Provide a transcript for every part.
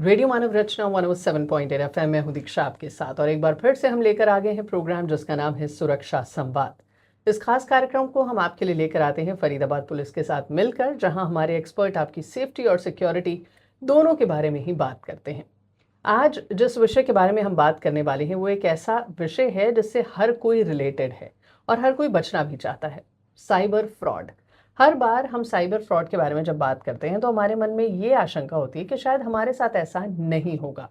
Radio मानव रचना 107.8 FM में हूं दीक्षा आपके साथ और एक बार फिर से हम लेकर आ गए हैं प्रोग्राम जिसका नाम है सुरक्षा संवाद। इस खास कार्यक्रम को हम आपके लिए लेकर आते हैं फरीदाबाद पुलिस के साथ मिलकर, जहां हमारे एक्सपर्ट आपकी सेफ्टी और सिक्योरिटी दोनों के बारे में ही बात करते हैं। आज जिस विषय के बारे में हम बात करने वाले हैं वो एक ऐसा विषय है जिससे हर कोई रिलेटेड है और हर कोई बचना भी चाहता है, साइबर फ्रॉड। हर बार हम साइबर फ्रॉड के बारे में जब बात करते हैं तो हमारे मन में ये आशंका होती है कि शायद हमारे साथ ऐसा नहीं होगा,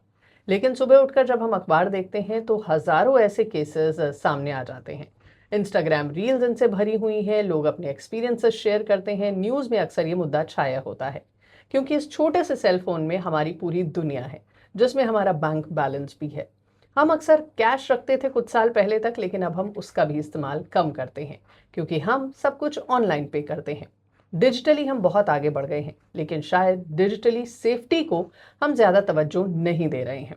लेकिन सुबह उठकर जब हम अखबार देखते हैं तो हज़ारों ऐसे केसेस सामने आ जाते हैं। इंस्टाग्राम रील्स इनसे भरी हुई हैं, लोग अपने एक्सपीरियंसेस शेयर करते हैं, न्यूज़ में अक्सर ये मुद्दा छाया होता है क्योंकि इस छोटे से सेल फोन में हमारी पूरी दुनिया है, जिसमें हमारा बैंक बैलेंस भी है। हम अक्सर कैश रखते थे कुछ साल पहले तक, लेकिन अब हम उसका भी इस्तेमाल कम करते हैं क्योंकि हम सब कुछ ऑनलाइन पे करते हैं। डिजिटली हम बहुत आगे बढ़ गए हैं, लेकिन शायद डिजिटली सेफ्टी को हम ज़्यादा तवज्जो नहीं दे रहे हैं।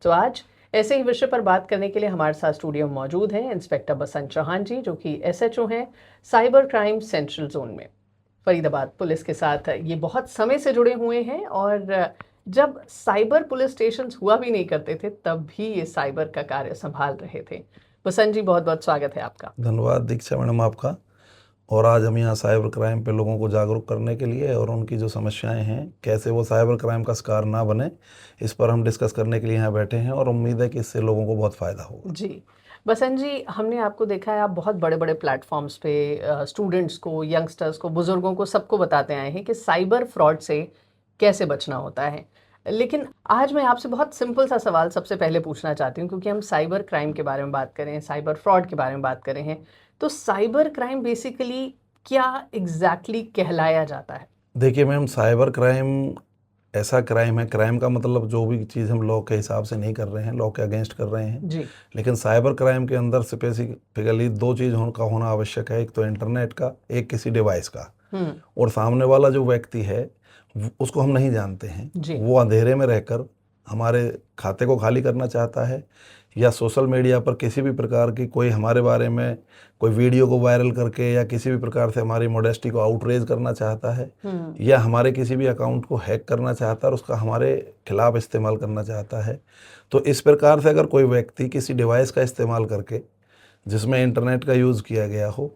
तो आज ऐसे ही विषय पर बात करने के लिए हमारे साथ स्टूडियो में मौजूद हैं इंस्पेक्टर बसंत चौहान जी, जो कि SHO हैं साइबर क्राइम सेंट्रल जोन में। फरीदाबाद पुलिस के साथ ये बहुत समय से जुड़े हुए हैं और जब साइबर पुलिस स्टेशन हुआ भी नहीं करते थे तब भी ये साइबर का कार्य संभाल रहे थे। बसंत जी, बहुत बहुत स्वागत है आपका। धन्यवाद दीक्षा मैडम आपका। और आज हम यहाँ साइबर क्राइम पे लोगों को जागरूक करने के लिए और उनकी जो समस्याएं हैं कैसे वो साइबर क्राइम का शिकार ना बने, इस पर हम डिस्कस करने के लिए यहाँ बैठे हैं और उम्मीद है कि इससे लोगों को बहुत फ़ायदा होगा। जी बसंत जी, हमने आपको देखा है, आप बहुत बड़े बड़े प्लेटफॉर्म्स पे स्टूडेंट्स को, यंगस्टर्स को, बुजुर्गों को, सबको बताते आए हैं कि साइबर फ्रॉड से कैसे बचना होता है। लेकिन आज मैं आपसे बहुत सिंपल सा सवाल सबसे पहले पूछना चाहती हूँ, क्योंकि हम साइबर क्राइम के बारे में बात करें, साइबर फ्रॉड के बारे में बात करें हैं, तो साइबर क्राइम बेसिकली क्या एग्जैक्टली कहलाया जाता है? देखिए मैम, साइबर क्राइम ऐसा क्राइम है, क्राइम का मतलब जो भी चीज़ हम लॉ के हिसाब से नहीं कर रहे हैं, लॉ के अगेंस्ट कर रहे हैं जी। लेकिन साइबर क्राइम के अंदर स्पेसिफिकली दो चीज़ का होना आवश्यक है। एक तो इंटरनेट का, एक किसी डिवाइस का। और सामने वाला जो व्यक्ति है उसको हम नहीं जानते हैं, वो अंधेरे में रहकर हमारे खाते को खाली करना चाहता है या सोशल मीडिया पर किसी भी प्रकार की कोई हमारे बारे में कोई वीडियो को वायरल करके या किसी भी प्रकार से हमारी मॉडेस्टी को आउटरेज करना चाहता है या हमारे किसी भी अकाउंट को हैक करना चाहता है और उसका हमारे खिलाफ इस्तेमाल करना चाहता है। तो इस प्रकार से अगर कोई व्यक्ति किसी डिवाइस का इस्तेमाल करके जिसमें इंटरनेट का यूज़ किया गया हो,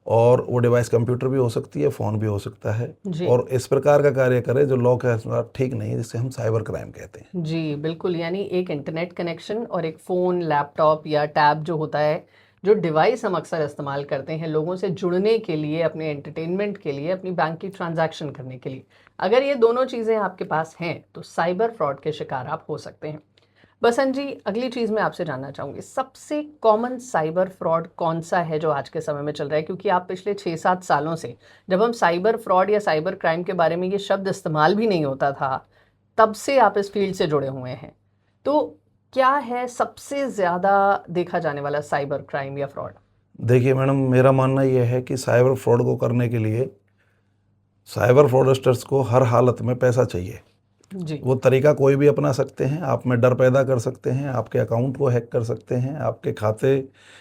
और वो डिवाइस कंप्यूटर भी हो सकती है, फ़ोन भी हो सकता है, और इस प्रकार का कार्य करे जो लॉ के अनुसार ठीक नहीं है, जिससे हम साइबर क्राइम कहते हैं। जी बिल्कुल, यानी एक इंटरनेट कनेक्शन और एक फ़ोन, लैपटॉप या टैब जो होता है, जो डिवाइस हम अक्सर इस्तेमाल करते हैं लोगों से जुड़ने के लिए, अपने एंटरटेनमेंट के लिए, अपनी बैंक की ट्रांजैक्शन करने के लिए, अगर ये दोनों चीज़ें आपके पास हैं तो साइबर फ्रॉड के शिकार आप हो सकते हैं। बसंत जी, अगली चीज़ मैं आपसे जानना चाहूँगी, सबसे कॉमन साइबर फ्रॉड कौन सा है जो आज के समय में चल रहा है? क्योंकि आप पिछले 6-7 सालों से, जब हम साइबर फ्रॉड या साइबर क्राइम के बारे में ये शब्द इस्तेमाल भी नहीं होता था, तब से आप इस फील्ड से जुड़े हुए हैं। तो क्या है सबसे ज़्यादा देखा जाने वाला साइबर क्राइम या फ्रॉड? देखिए मैडम, मेरा मानना यह है कि साइबर फ्रॉड को करने के लिए साइबर फ्रॉडस्टर्स को हर हालत में पैसा चाहिए। जी। वो तरीका कोई भी अपना सकते हैं, आप में डर पैदा कर सकते हैं, आपके अकाउंट को हैक कर सकते हैं, आपके खाते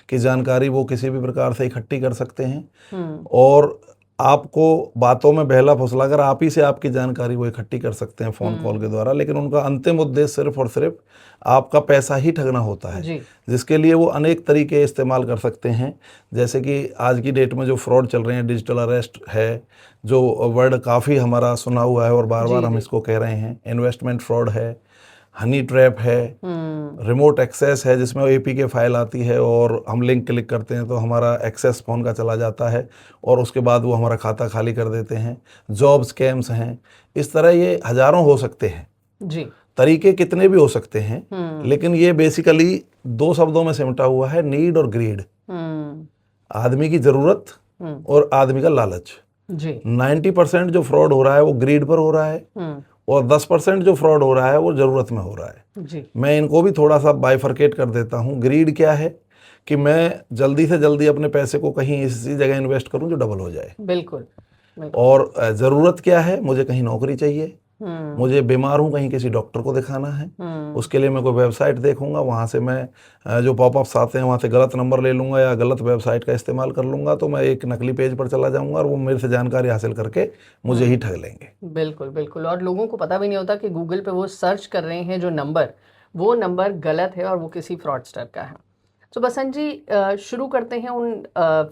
की जानकारी वो किसी भी प्रकार से इकट्ठी कर सकते हैं और आपको बातों में बहला फुसला कर आप ही से आपकी जानकारी वो इकट्ठी कर सकते हैं फ़ोन कॉल के द्वारा। लेकिन उनका अंतिम उद्देश्य सिर्फ और सिर्फ आपका पैसा ही ठगना होता है, जिसके लिए वो अनेक तरीके इस्तेमाल कर सकते हैं। जैसे कि आज की डेट में जो फ्रॉड चल रहे हैं, डिजिटल अरेस्ट है, जो वर्ड काफ़ी हमारा सुना हुआ है और बार बार हम इसको कह रहे हैं, इन्वेस्टमेंट फ्रॉड है, हनी ट्रैप है, रिमोट एक्सेस है जिसमें APK फाइल आती है और हम लिंक क्लिक करते हैं तो हमारा एक्सेस फ़ोन का चला जाता है और उसके बाद वो हमारा खाता खाली कर देते हैं। जॉब स्कैम्स हैं, इस तरह ये हज़ारों हो सकते हैं। जी। तरीके कितने भी हो सकते हैं, लेकिन ये बेसिकली दो शब्दों में सिमटा हुआ है, नीड और ग्रीड। आदमी की ज़रूरत और आदमी का लालच। 90% जो फ्रॉड हो रहा है वो ग्रीड पर हो रहा है और 10% जो फ्रॉड हो रहा है वो ज़रूरत में हो रहा है। मैं इनको भी थोड़ा सा बाइफरकेट कर देता हूँ। ग्रीड क्या है कि मैं जल्दी से जल्दी अपने पैसे को कहीं इसी जगह इन्वेस्ट करूँ जो डबल हो जाए। बिल्कुल। और ज़रूरत क्या है, मुझे कहीं नौकरी चाहिए, मुझे बीमार हूँ, कहीं किसी डॉक्टर को दिखाना है, उसके लिए मैं कोई वेबसाइट देखूंगा, वहाँ से मैं जो पॉपअप्स आते हैं वहाँ से गलत नंबर ले लूंगा या गलत वेबसाइट का इस्तेमाल कर लूंगा, तो मैं एक नकली पेज पर चला जाऊंगा और वो मेरे से जानकारी हासिल करके मुझे ही ठग लेंगे। बिल्कुल बिल्कुल। और लोगों को पता भी नहीं होता कि गूगल पे वो सर्च कर रहे हैं जो नंबर, वो नंबर गलत है और वो किसी फ्रॉडस्टर का है। तो बसंत जी, शुरू करते हैं उन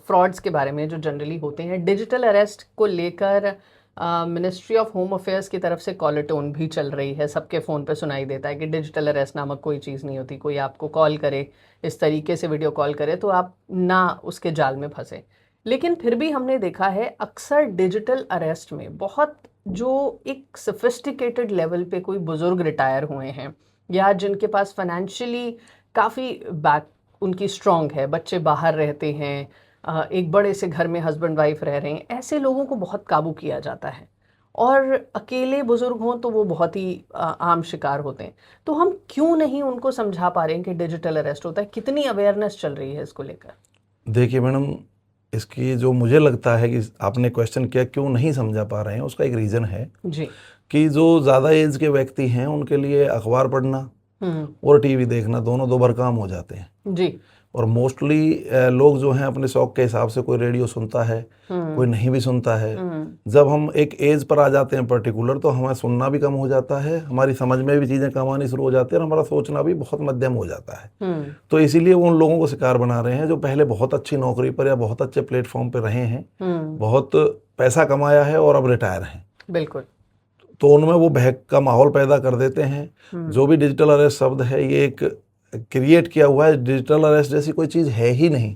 फ्रॉड्स के बारे में जो जनरली होते हैं। डिजिटल अरेस्ट को लेकर मिनिस्ट्री ऑफ होम अफेयर्स की तरफ से कॉलर टोन भी चल रही है, सबके फ़ोन पे सुनाई देता है कि डिजिटल अरेस्ट नामक कोई चीज़ नहीं होती। कोई आपको कॉल करे, इस तरीके से वीडियो कॉल करे, तो आप ना उसके जाल में फंसे। लेकिन फिर भी हमने देखा है अक्सर डिजिटल अरेस्ट में बहुत जो एक सोफिस्टिकेटेड लेवल पे कोई बुज़ुर्ग रिटायर हुए हैं या जिनके पास फाइनेंशियली काफ़ी बैक उनकी स्ट्रॉन्ग है, बच्चे बाहर रहते हैं, एक बड़े से घर में हस्बैंड वाइफ रह रहे हैं, ऐसे लोगों को बहुत काबू किया जाता है। और अकेले बुजुर्ग हों तो वो बहुत ही आम शिकार होते हैं। तो हम क्यों नहीं उनको समझा पा रहे हैं कि डिजिटल अरेस्ट होता है? कितनी अवेयरनेस चल रही है इसको लेकर? देखिए मैडम, इसकी जो मुझे लगता है कि आपने क्वेश्चन किया क्यों नहीं समझा पा रहे हैं, उसका एक रीज़न है जी। कि जो ज़्यादा एज के व्यक्ति हैं उनके लिए अखबार पढ़ना और टीवी देखना दोनों दो भर काम हो जाते हैं जी। और मोस्टली लोग जो हैं अपने शौक के हिसाब से कोई रेडियो सुनता है, कोई नहीं भी सुनता है। जब हम एक एज पर आ जाते हैं पर्टिकुलर, तो हमें सुनना भी कम हो जाता है, हमारी समझ में भी चीज़ें कम आनी शुरू हो जाती है और हमारा सोचना भी बहुत मध्यम हो जाता है। तो इसीलिए वो उन लोगों को शिकार बना रहे हैं जो पहले बहुत अच्छी नौकरी पर या बहुत अच्छे प्लेटफॉर्म पर रहे हैं, बहुत पैसा कमाया है और अब रिटायर हैं। बिल्कुल। तो उनमें वो बहक का माहौल पैदा कर देते हैं। जो भी डिजिटल अरेस्ट शब्द है, ये एक क्रिएट किया हुआ है। डिजिटल अरेस्ट जैसी कोई चीज़ है ही नहीं।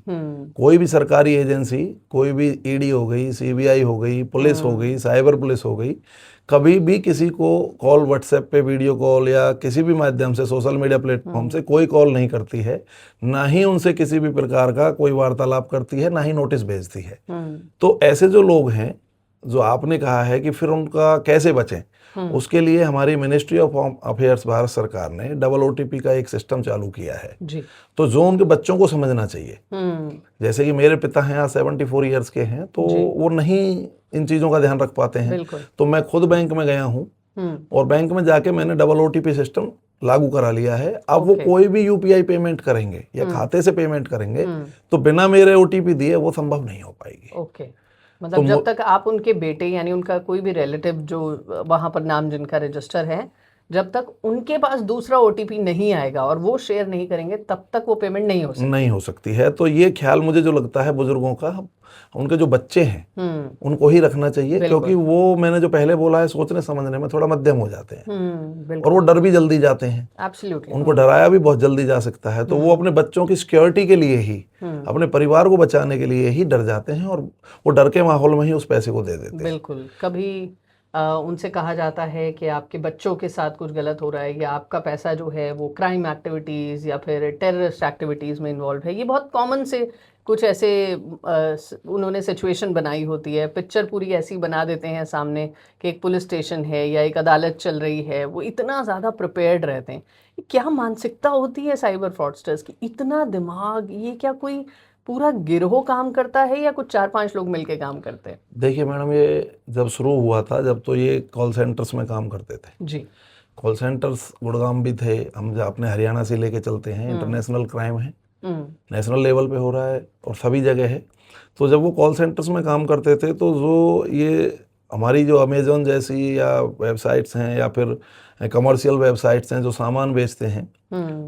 कोई भी सरकारी एजेंसी, कोई भी ईडी हो गई, सीबीआई हो गई, पुलिस हो गई, साइबर पुलिस हो गई, कभी भी किसी को कॉल व्हाट्सएप पे वीडियो कॉल या किसी भी माध्यम से सोशल मीडिया प्लेटफॉर्म से कोई कॉल नहीं करती है, ना ही उनसे किसी भी प्रकार का कोई वार्तालाप करती है, ना ही नोटिस भेजती है। तो ऐसे जो लोग हैं, जो आपने कहा है कि फिर उनका कैसे बचें, उसके लिए हमारी ministry of home affairs Bharat सरकार ने डबल ओटीपी का एक सिस्टम चालू किया है जी। तो जो उनके बच्चों को समझना चाहिए, जैसे कि मेरे पिता हैं, आज 74 ईयर्स के हैं, तो वो नहीं इन चीज़ों का ध्यान रख पाते हैं। तो मैं खुद बैंक में गया हूँ और बैंक में जाके मैंने डबल ओटीपी सिस्टम लागू करा लिया है। अब वो कोई भी यूपीआई पेमेंट करेंगे या खाते से पेमेंट करेंगे तो बिना मेरे ओटीपी दिए वो संभव नहीं हो पाएगी। ओके। मतलब जब तक आप उनके बेटे यानी उनका कोई भी रिलेटिव जो वहाँ पर नाम जिनका रजिस्टर है, जब तक उनके पास दूसरा ओटीपी नहीं आएगा और वो शेयर नहीं करेंगे, तब तक वो पेमेंट नहीं हो सकती है। तो ये ख्याल मुझे जो लगता है बुजुर्गों का, उनके जो बच्चे हैं उनको ही रखना चाहिए, क्योंकि वो मैंने जो पहले बोला है, सोचने समझने में थोड़ा मध्यम हो जाते हैं और वो डर भी जल्दी जाते हैं। एब्सोल्युटली। उनको डराया भी बहुत जल्दी जा सकता है, तो वो अपने बच्चों की सिक्योरिटी के लिए ही, अपने परिवार को बचाने के लिए ही डर जाते हैं और वो डर के माहौल में ही उस पैसे को दे देते हैं। बिल्कुल। कभी उनसे कहा जाता है कि आपके बच्चों के साथ कुछ गलत हो रहा है या आपका पैसा जो है वो क्राइम एक्टिविटीज़ या फिर टेररिस्ट एक्टिविटीज़ में इन्वॉल्व है। ये बहुत कॉमन से कुछ ऐसे उन्होंने सिचुएशन बनाई होती है, पिक्चर पूरी ऐसी बना देते हैं सामने कि एक पुलिस स्टेशन है या एक अदालत चल रही है। वो इतना ज़्यादा प्रिपेयर्ड रहते हैं। क्या मानसिकता होती है साइबर फ्रॉडस्टर्स की? इतना दिमाग, ये क्या कोई पूरा गिरोह काम करता है या कुछ 4-5 लोग मिलके काम करते हैं? देखिए मैडम, ये जब शुरू हुआ था, जब तो ये कॉल सेंटर्स में काम करते थे जी। कॉल सेंटर्स गुड़गांव भी थे, हम जो अपने हरियाणा से लेके चलते हैं, इंटरनेशनल क्राइम है, नेशनल लेवल पे हो रहा है और सभी जगह है। तो जब वो कॉल सेंटर्स में काम करते थे, तो जो ये हमारी जो अमेज़न जैसी या वेबसाइट्स हैं या फिर कमर्शियल वेबसाइट्स हैं जो सामान बेचते हैं,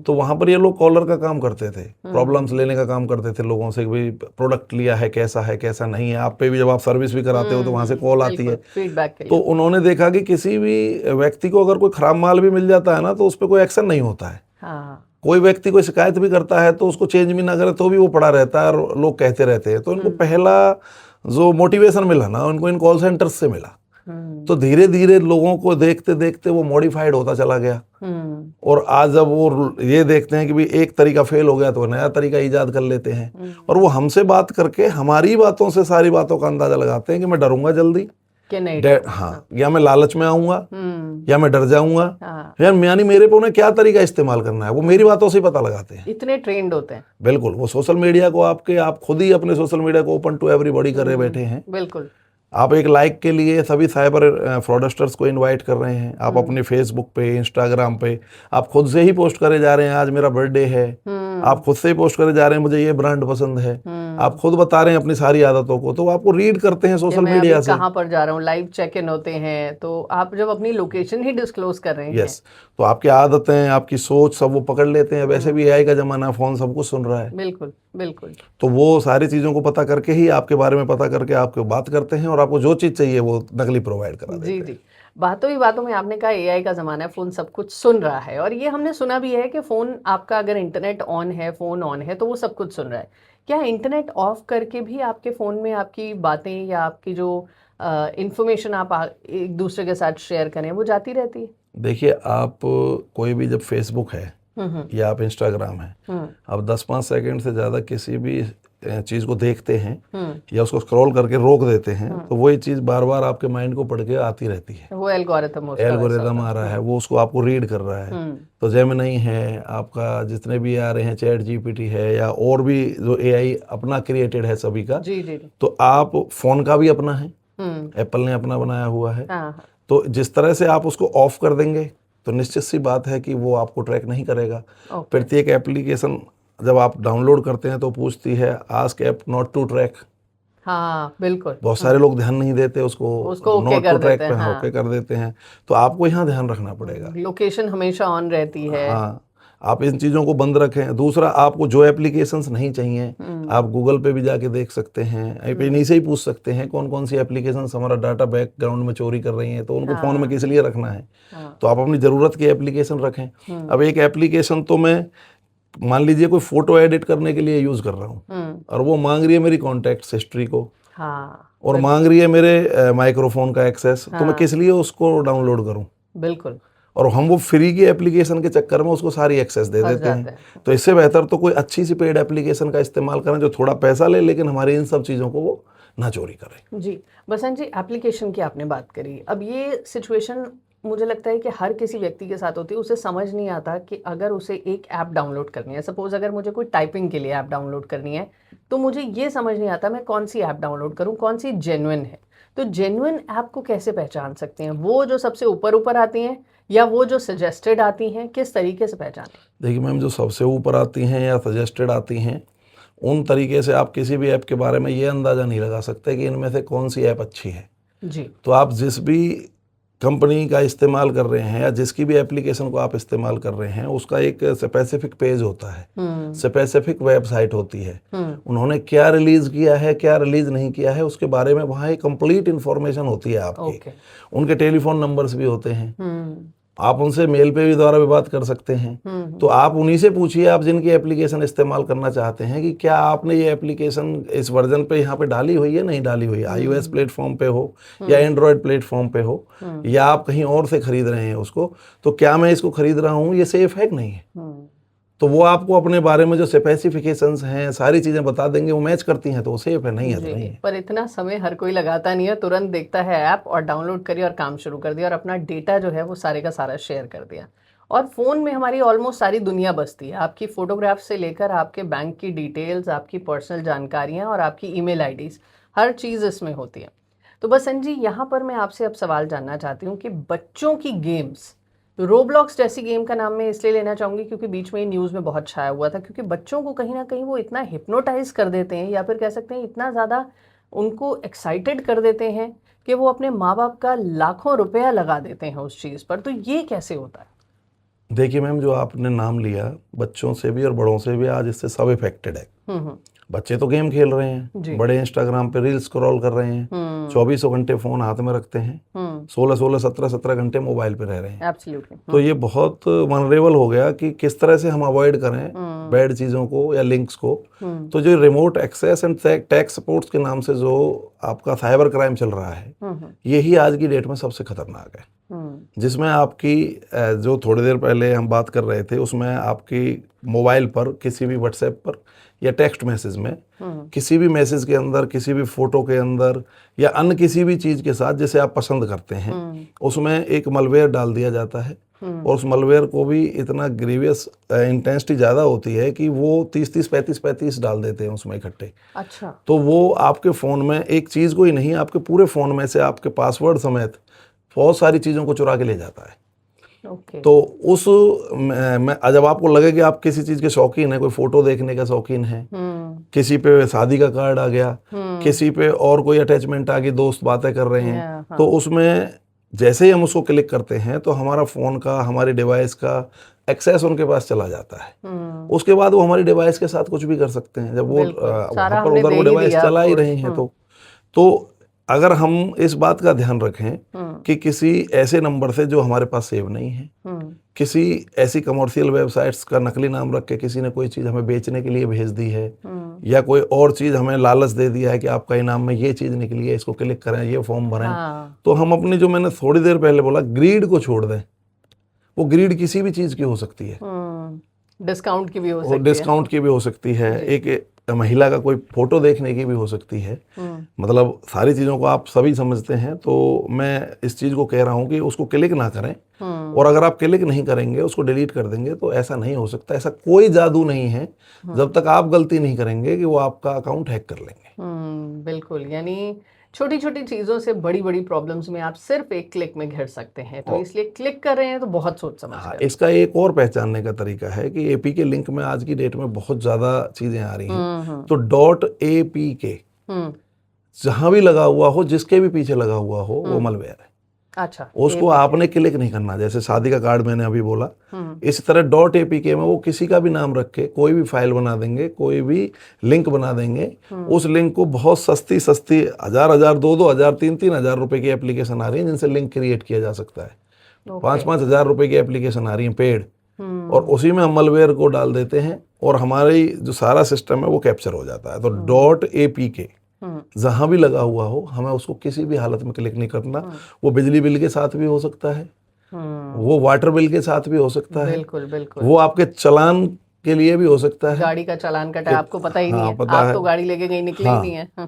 तो वहाँ पर ये लोग कॉलर का काम करते थे, प्रॉब्लम्स लेने का काम करते थे लोगों से कि भाई प्रोडक्ट लिया है कैसा नहीं है। आप पे भी जब आप सर्विस भी कराते हो तो वहाँ से कॉल आती है, फीडबैक के लिए। तो उन्होंने देखा कि किसी भी व्यक्ति को अगर कोई खराब माल भी मिल जाता है ना, तो उस पर कोई एक्शन नहीं होता है। हाँ। कोई व्यक्ति कोई शिकायत भी करता है तो उसको चेंज भी ना करे तो भी वो पड़ा रहता है और लोग कहते रहते हैं। तो इनको पहला जो मोटिवेशन मिला ना, उनको इन कॉल सेंटर्स से मिला। तो धीरे धीरे लोगों को देखते देखते वो मॉडिफाइड होता चला गया और आज जब वो ये देखते हैं कि भी एक तरीका फेल हो गया तो नया तरीका ईजाद कर लेते हैं और वो हमसे बात करके हमारी बातों से सारी बातों का अंदाजा लगाते हैं कि मैं डरूंगा जल्दी कि नहीं, हाँ, या मैं लालच में आऊंगा या मैं डर जाऊंगा, यार यानी मेरे पे उन्हें क्या तरीका इस्तेमाल करना है वो मेरी बातों से ही पता लगाते हैं। इतने ट्रेंड होते हैं। बिल्कुल। वो सोशल मीडिया को आप खुद ही अपने सोशल मीडिया को ओपन टू एवरीबॉडी कर रहे बैठे हैं। बिल्कुल। आप एक लाइक के लिए सभी साइबर फ्रॉडस्टर्स को इनवाइट कर रहे हैं। आप अपने फेसबुक पे, इंस्टाग्राम पे आप खुद से ही पोस्ट करे जा रहे हैं, आज मेरा बर्थडे है। आप खुद से ही पोस्ट करे जा रहे हैं, मुझे ये ब्रांड पसंद है। आप खुद बता रहे हैं अपनी सारी आदतों को, तो आपको रीड करते हैं सोशल मीडिया से। कहाँ पर जा रहा हूँ, लाइव चेक इन होते हैं, तो आप जब अपनी लोकेशन ही डिस्क्लोज कर रहे हैं। यस, तो आपकी आदतें, आपकी सोच सब वो पकड़ लेते हैं। वैसे भी एआई का जमाना, फोन सब कुछ सुन रहा है। बिल्कुल बिल्कुल। तो वो सारी चीज़ों को पता करके ही आपके बारे में पता करके आपको बात करते हैं, और आपको जो चीज़ चाहिए वो नकली प्रोवाइड करा देते हैं। जी जी, बातों ही बातों में आपने कहा एआई का ज़माना है, फ़ोन सब कुछ सुन रहा है, और ये हमने सुना भी है कि फ़ोन आपका अगर इंटरनेट ऑन है, फ़ोन ऑन है, तो वो सब कुछ सुन रहा है। क्या इंटरनेट ऑफ करके भी आपके फ़ोन में आपकी बातें या आपकी जो इंफॉर्मेशन आप एक दूसरे के साथ शेयर करें वो जाती रहती है? देखिए, आप कोई भी, जब फेसबुक है या आप इंस्टाग्राम है, आप 10-5 सेकंड से ज़्यादा किसी भी चीज़ को देखते हैं या उसको स्क्रॉल करके रोक देते हैं, तो वही चीज़ बार बार आपके माइंड को पढ़ के आती रहती है। वो एल्गोरिथम आ रहा है, वो उसको आपको रीड कर रहा है। तो जेमिनी है आपका, जितने भी आ रहे हैं, चैट जीपीटी है, या और भी जो एआई अपना क्रिएटेड है सभी का। जी जी। तो आप फोन का भी अपना है, एप्पल ने अपना बनाया हुआ है। तो जिस तरह से आप उसको ऑफ कर देंगे तो निश्चित सी बात है कि वो आपको ट्रैक नहीं करेगा। प्रत्येक एप्लीकेशन जब आप डाउनलोड करते हैं तो पूछती है ask app not to track. हाँ बिल्कुल। बहुत सारे लोग ध्यान नहीं देते उसको नॉट टू ट्रैक पे ओके कर देते हैं। तो आपको यहाँ ध्यान रखना पड़ेगा, लोकेशन हमेशा ऑन रहती है। हाँ, आप इन चीज़ों को बंद रखें। दूसरा, आपको जो एप्लीकेशंस नहीं चाहिए, आप गूगल पे भी जाके देख सकते हैं, इन्हीं से ही पूछ सकते हैं कौन कौन सी एप्लीकेशंस हमारा डाटा बैकग्राउंड में चोरी कर रही हैं, तो उनको फ़ोन में किस लिए रखना है। तो आप अपनी ज़रूरत की एप्लीकेशन रखें। अब एक एप्लीकेशन तो मैं, मान लीजिए कोई फ़ोटो एडिट करने के लिए यूज़ कर रहा हूँ, और वो मांग रही है मेरी कॉन्टैक्ट्स हिस्ट्री को, और मांग रही है मेरे माइक्रोफोन का एक्सेस, तो मैं किस लिए उसको डाउनलोड करूँ? बिल्कुल। और हम वो फ्री की एप्लीकेशन के चक्कर में उसको सारी एक्सेस दे देते हैं। तो इससे बेहतर तो कोई अच्छी सी पेड एप्लीकेशन का इस्तेमाल करें जो थोड़ा पैसा ले, लेकिन हमारी इन सब चीज़ों को वो ना चोरी करे। जी बसंत जी, एप्लीकेशन की आपने बात करी। अब ये सिचुएशन मुझे लगता है कि हर किसी व्यक्ति के साथ होती है। उसे समझ नहीं आता कि अगर उसे एक ऐप डाउनलोड करनी है, सपोज अगर मुझे कोई टाइपिंग के लिए ऐप डाउनलोड करनी है, तो मुझे ये समझ नहीं आता मैं कौन सी ऐप डाउनलोड करूँ, कौन सी जेन्युइन है। तो जेन्युइन ऐप को कैसे पहचान सकते हैं? वो जो सबसे ऊपर आती हैं या वो जो सजेस्टेड आती हैं, किस तरीके से पहचानें? देखिए मैम, जो सबसे ऊपर आती हैं या सजेस्टेड आती हैं, उन तरीके से आप किसी भी ऐप के बारे में ये अंदाज़ा नहीं लगा सकते कि इनमें से कौन सी ऐप अच्छी है। जी। तो आप जिस भी कंपनी का इस्तेमाल कर रहे हैं या जिसकी भी एप्लीकेशन को आप इस्तेमाल कर रहे हैं, उसका एक स्पेसिफिक पेज होता है, स्पेसिफिक वेबसाइट होती है। उन्होंने क्या रिलीज़ किया है, क्या रिलीज़ नहीं किया है, उसके बारे में वहाँ एक कंप्लीट इन्फॉर्मेशन होती है आपकी। उनके टेलीफोन नंबर्स भी होते हैं, आप उनसे मेल पे भी द्वारा भी बात कर सकते हैं। तो आप उन्हीं से पूछिए, आप जिनकी एप्लीकेशन इस्तेमाल करना चाहते हैं, कि क्या आपने ये एप्लीकेशन इस वर्जन पे यहाँ पे डाली हुई है, नहीं डाली हुई है, iOS प्लेटफॉर्म पे हो या एंड्रॉयड प्लेटफॉर्म पे हो, या आप कहीं और से खरीद रहे हैं उसको, तो क्या मैं इसको खरीद रहा हूँ, ये सेफ है कि नहीं है। तो वो आपको अपने बारे में जो स्पेसिफिकेशंस हैं सारी चीज़ें बता देंगे, वो मैच करती हैं तो वो सेफ है, नहीं है तो नहीं है। पर इतना समय हर कोई लगाता नहीं है, तुरंत देखता है ऐप और डाउनलोड करिए और काम शुरू कर दिया, और अपना डेटा जो है वो सारे का सारा शेयर कर दिया। और फ़ोन में हमारी ऑलमोस्ट सारी दुनिया बसती है, आपकी फ़ोटोग्राफ से लेकर आपके बैंक की डिटेल्स, आपकी पर्सनल जानकारियाँ और आपकी ईमेल आईडीज़, हर चीज़ इसमें होती है। तो बसंत जी, यहाँ पर मैं आपसे अब सवाल जानना चाहती हूँ कि बच्चों की गेम्स, रोब्लॉक्स जैसी गेम का नाम मैं इसलिए लेना चाहूँगी क्योंकि बीच में न्यूज़ में बहुत छाया हुआ था, क्योंकि बच्चों को कहीं ना कहीं वो इतना हिप्नोटाइज कर देते हैं, या फिर कह सकते हैं इतना ज़्यादा उनको एक्साइटेड कर देते हैं कि वो अपने माँ बाप का लाखों रुपया लगा देते हैं उस चीज़ पर। तो ये कैसे होता है? देखिए मैम, जो आपने नाम लिया, बच्चों से भी और बड़ों से भी आज इससे सब इफेक्टेड है। बच्चे तो गेम खेल रहे हैं, बड़े इंस्टाग्राम पे रील स्क्रॉल कर रहे हैं, 24 घंटे फोन हाथ में रखते हैं, 16 17 घंटे मोबाइल पे रह रहे हैं। एब्सोल्युटली। तो ये बहुत वनरेबल हो गया कि किस तरह से हम अवॉइड करें बैड चीज़ों को या लिंक्स को। तो जो remote access and tax supports के नाम से जो आपका साइबर क्राइम चल रहा है, यही आज की डेट में सबसे खतरनाक है। जिसमें आपकी, जो थोड़ी देर पहले हम बात कर रहे थे, उसमें आपकी मोबाइल पर किसी भी व्हाट्सएप पर या टेक्स्ट मैसेज में, किसी भी मैसेज के अंदर, किसी भी फोटो के अंदर या अन्य किसी भी चीज़ के साथ जिसे आप पसंद करते हैं, उसमें एक मलवेयर डाल दिया जाता है और उस मलवेयर को भी इतना ग्रीवियस इंटेंसिटी ज़्यादा होती है कि वो 30-30, 35-35 डाल देते हैं उसमें इकट्ठे। अच्छा। तो वो आपके फ़ोन में एक चीज़ को ही नहीं, आपके पूरे फ़ोन में से आपके पासवर्ड समेत बहुत सारी चीज़ों को चुरा के ले जाता है। ओके। तो उस में जब आपको लगे कि आप किसी चीज़ के शौकीन है, कोई फ़ोटो देखने का शौकीन है, किसी पे शादी का कार्ड आ गया, किसी पे और कोई अटैचमेंट आ गई, दोस्त बातें कर रहे हैं, तो उसमें जैसे ही हम उसको क्लिक करते हैं तो हमारा फ़ोन का, हमारी डिवाइस का एक्सेस उनके पास चला जाता है। उसके बाद वो हमारी डिवाइस के साथ कुछ भी कर सकते हैं, जब वो वहाँ पर उधर वो डिवाइस चला ही रहे हैं। तो अगर हम इस बात का ध्यान रखें कि किसी ऐसे नंबर से जो हमारे पास सेव नहीं है, किसी ऐसी कमर्शियल वेबसाइट्स का नकली नाम रख के किसी ने कोई चीज़ हमें बेचने के लिए भेज दी है, या कोई और चीज़ हमें लालच दे दिया है कि आपका इनाम में ये चीज़ निकली है, इसको क्लिक करें, ये फॉर्म भरें, तो हम अपनी, जो मैंने थोड़ी देर पहले बोला, ग्रीड को छोड़ दें। वो ग्रीड किसी भी चीज़ की हो सकती है, डिस्काउंट की भी हो सकती है, डिस्काउंट की भी हो सकती है, एक महिला का कोई फोटो देखने की भी हो सकती है। मतलब सारी चीज़ों को आप सभी समझते हैं, तो मैं इस चीज़ को कह रहा हूँ कि उसको क्लिक ना करें। और अगर आप क्लिक नहीं करेंगे, उसको डिलीट कर देंगे, तो ऐसा नहीं हो सकता। ऐसा कोई जादू नहीं है जब तक आप गलती नहीं करेंगे कि वो आपका अकाउंट हैक कर लेंगे। बिल्कुल, यानी छोटी छोटी चीज़ों से बड़ी बड़ी प्रॉब्लम्स में आप सिर्फ एक क्लिक में घिर सकते हैं, तो इसलिए क्लिक कर रहे हैं तो बहुत सोच समझ कर। इसका एक और पहचानने का तरीका है कि एपी के लिंक में आज की डेट में बहुत ज़्यादा चीज़ें आ रही हैं। तो .apk जहाँ भी लगा हुआ हो, जिसके भी पीछे लगा हुआ हो, वो मलवेयर है। अच्छा, उसको आपने क्लिक नहीं करना। जैसे शादी का कार्ड मैंने अभी बोला, इसी तरह .apk में वो किसी का भी नाम रख के कोई भी फाइल बना देंगे, कोई भी लिंक बना देंगे। उस लिंक को बहुत सस्ती 1,000, 2,000, 3,000 रुपए की एप्लीकेशन आ रही है जिनसे लिंक क्रिएट किया जा सकता है। 5-5 हज़ार रुपए की एप्लीकेशन आ रही है पेड, और उसी में हम मलवेयर को डाल देते हैं और हमारी जो सारा सिस्टम है वो कैप्चर हो जाता है। तो .apk जहां भी लगा हुआ हो, हमें उसको किसी भी हालत में क्लिक नहीं करना। वो बिजली बिल के साथ भी हो सकता है, वो वाटर बिल के साथ भी हो सकता है, बिल्कुल बिल्कुल, वो आपके चालान के लिए भी हो सकता है। गाड़ी का चालान कटा है, आपको पता ही नहीं है, पता आप है। तो गाड़ी लेके कहीं निकले ही नहीं है।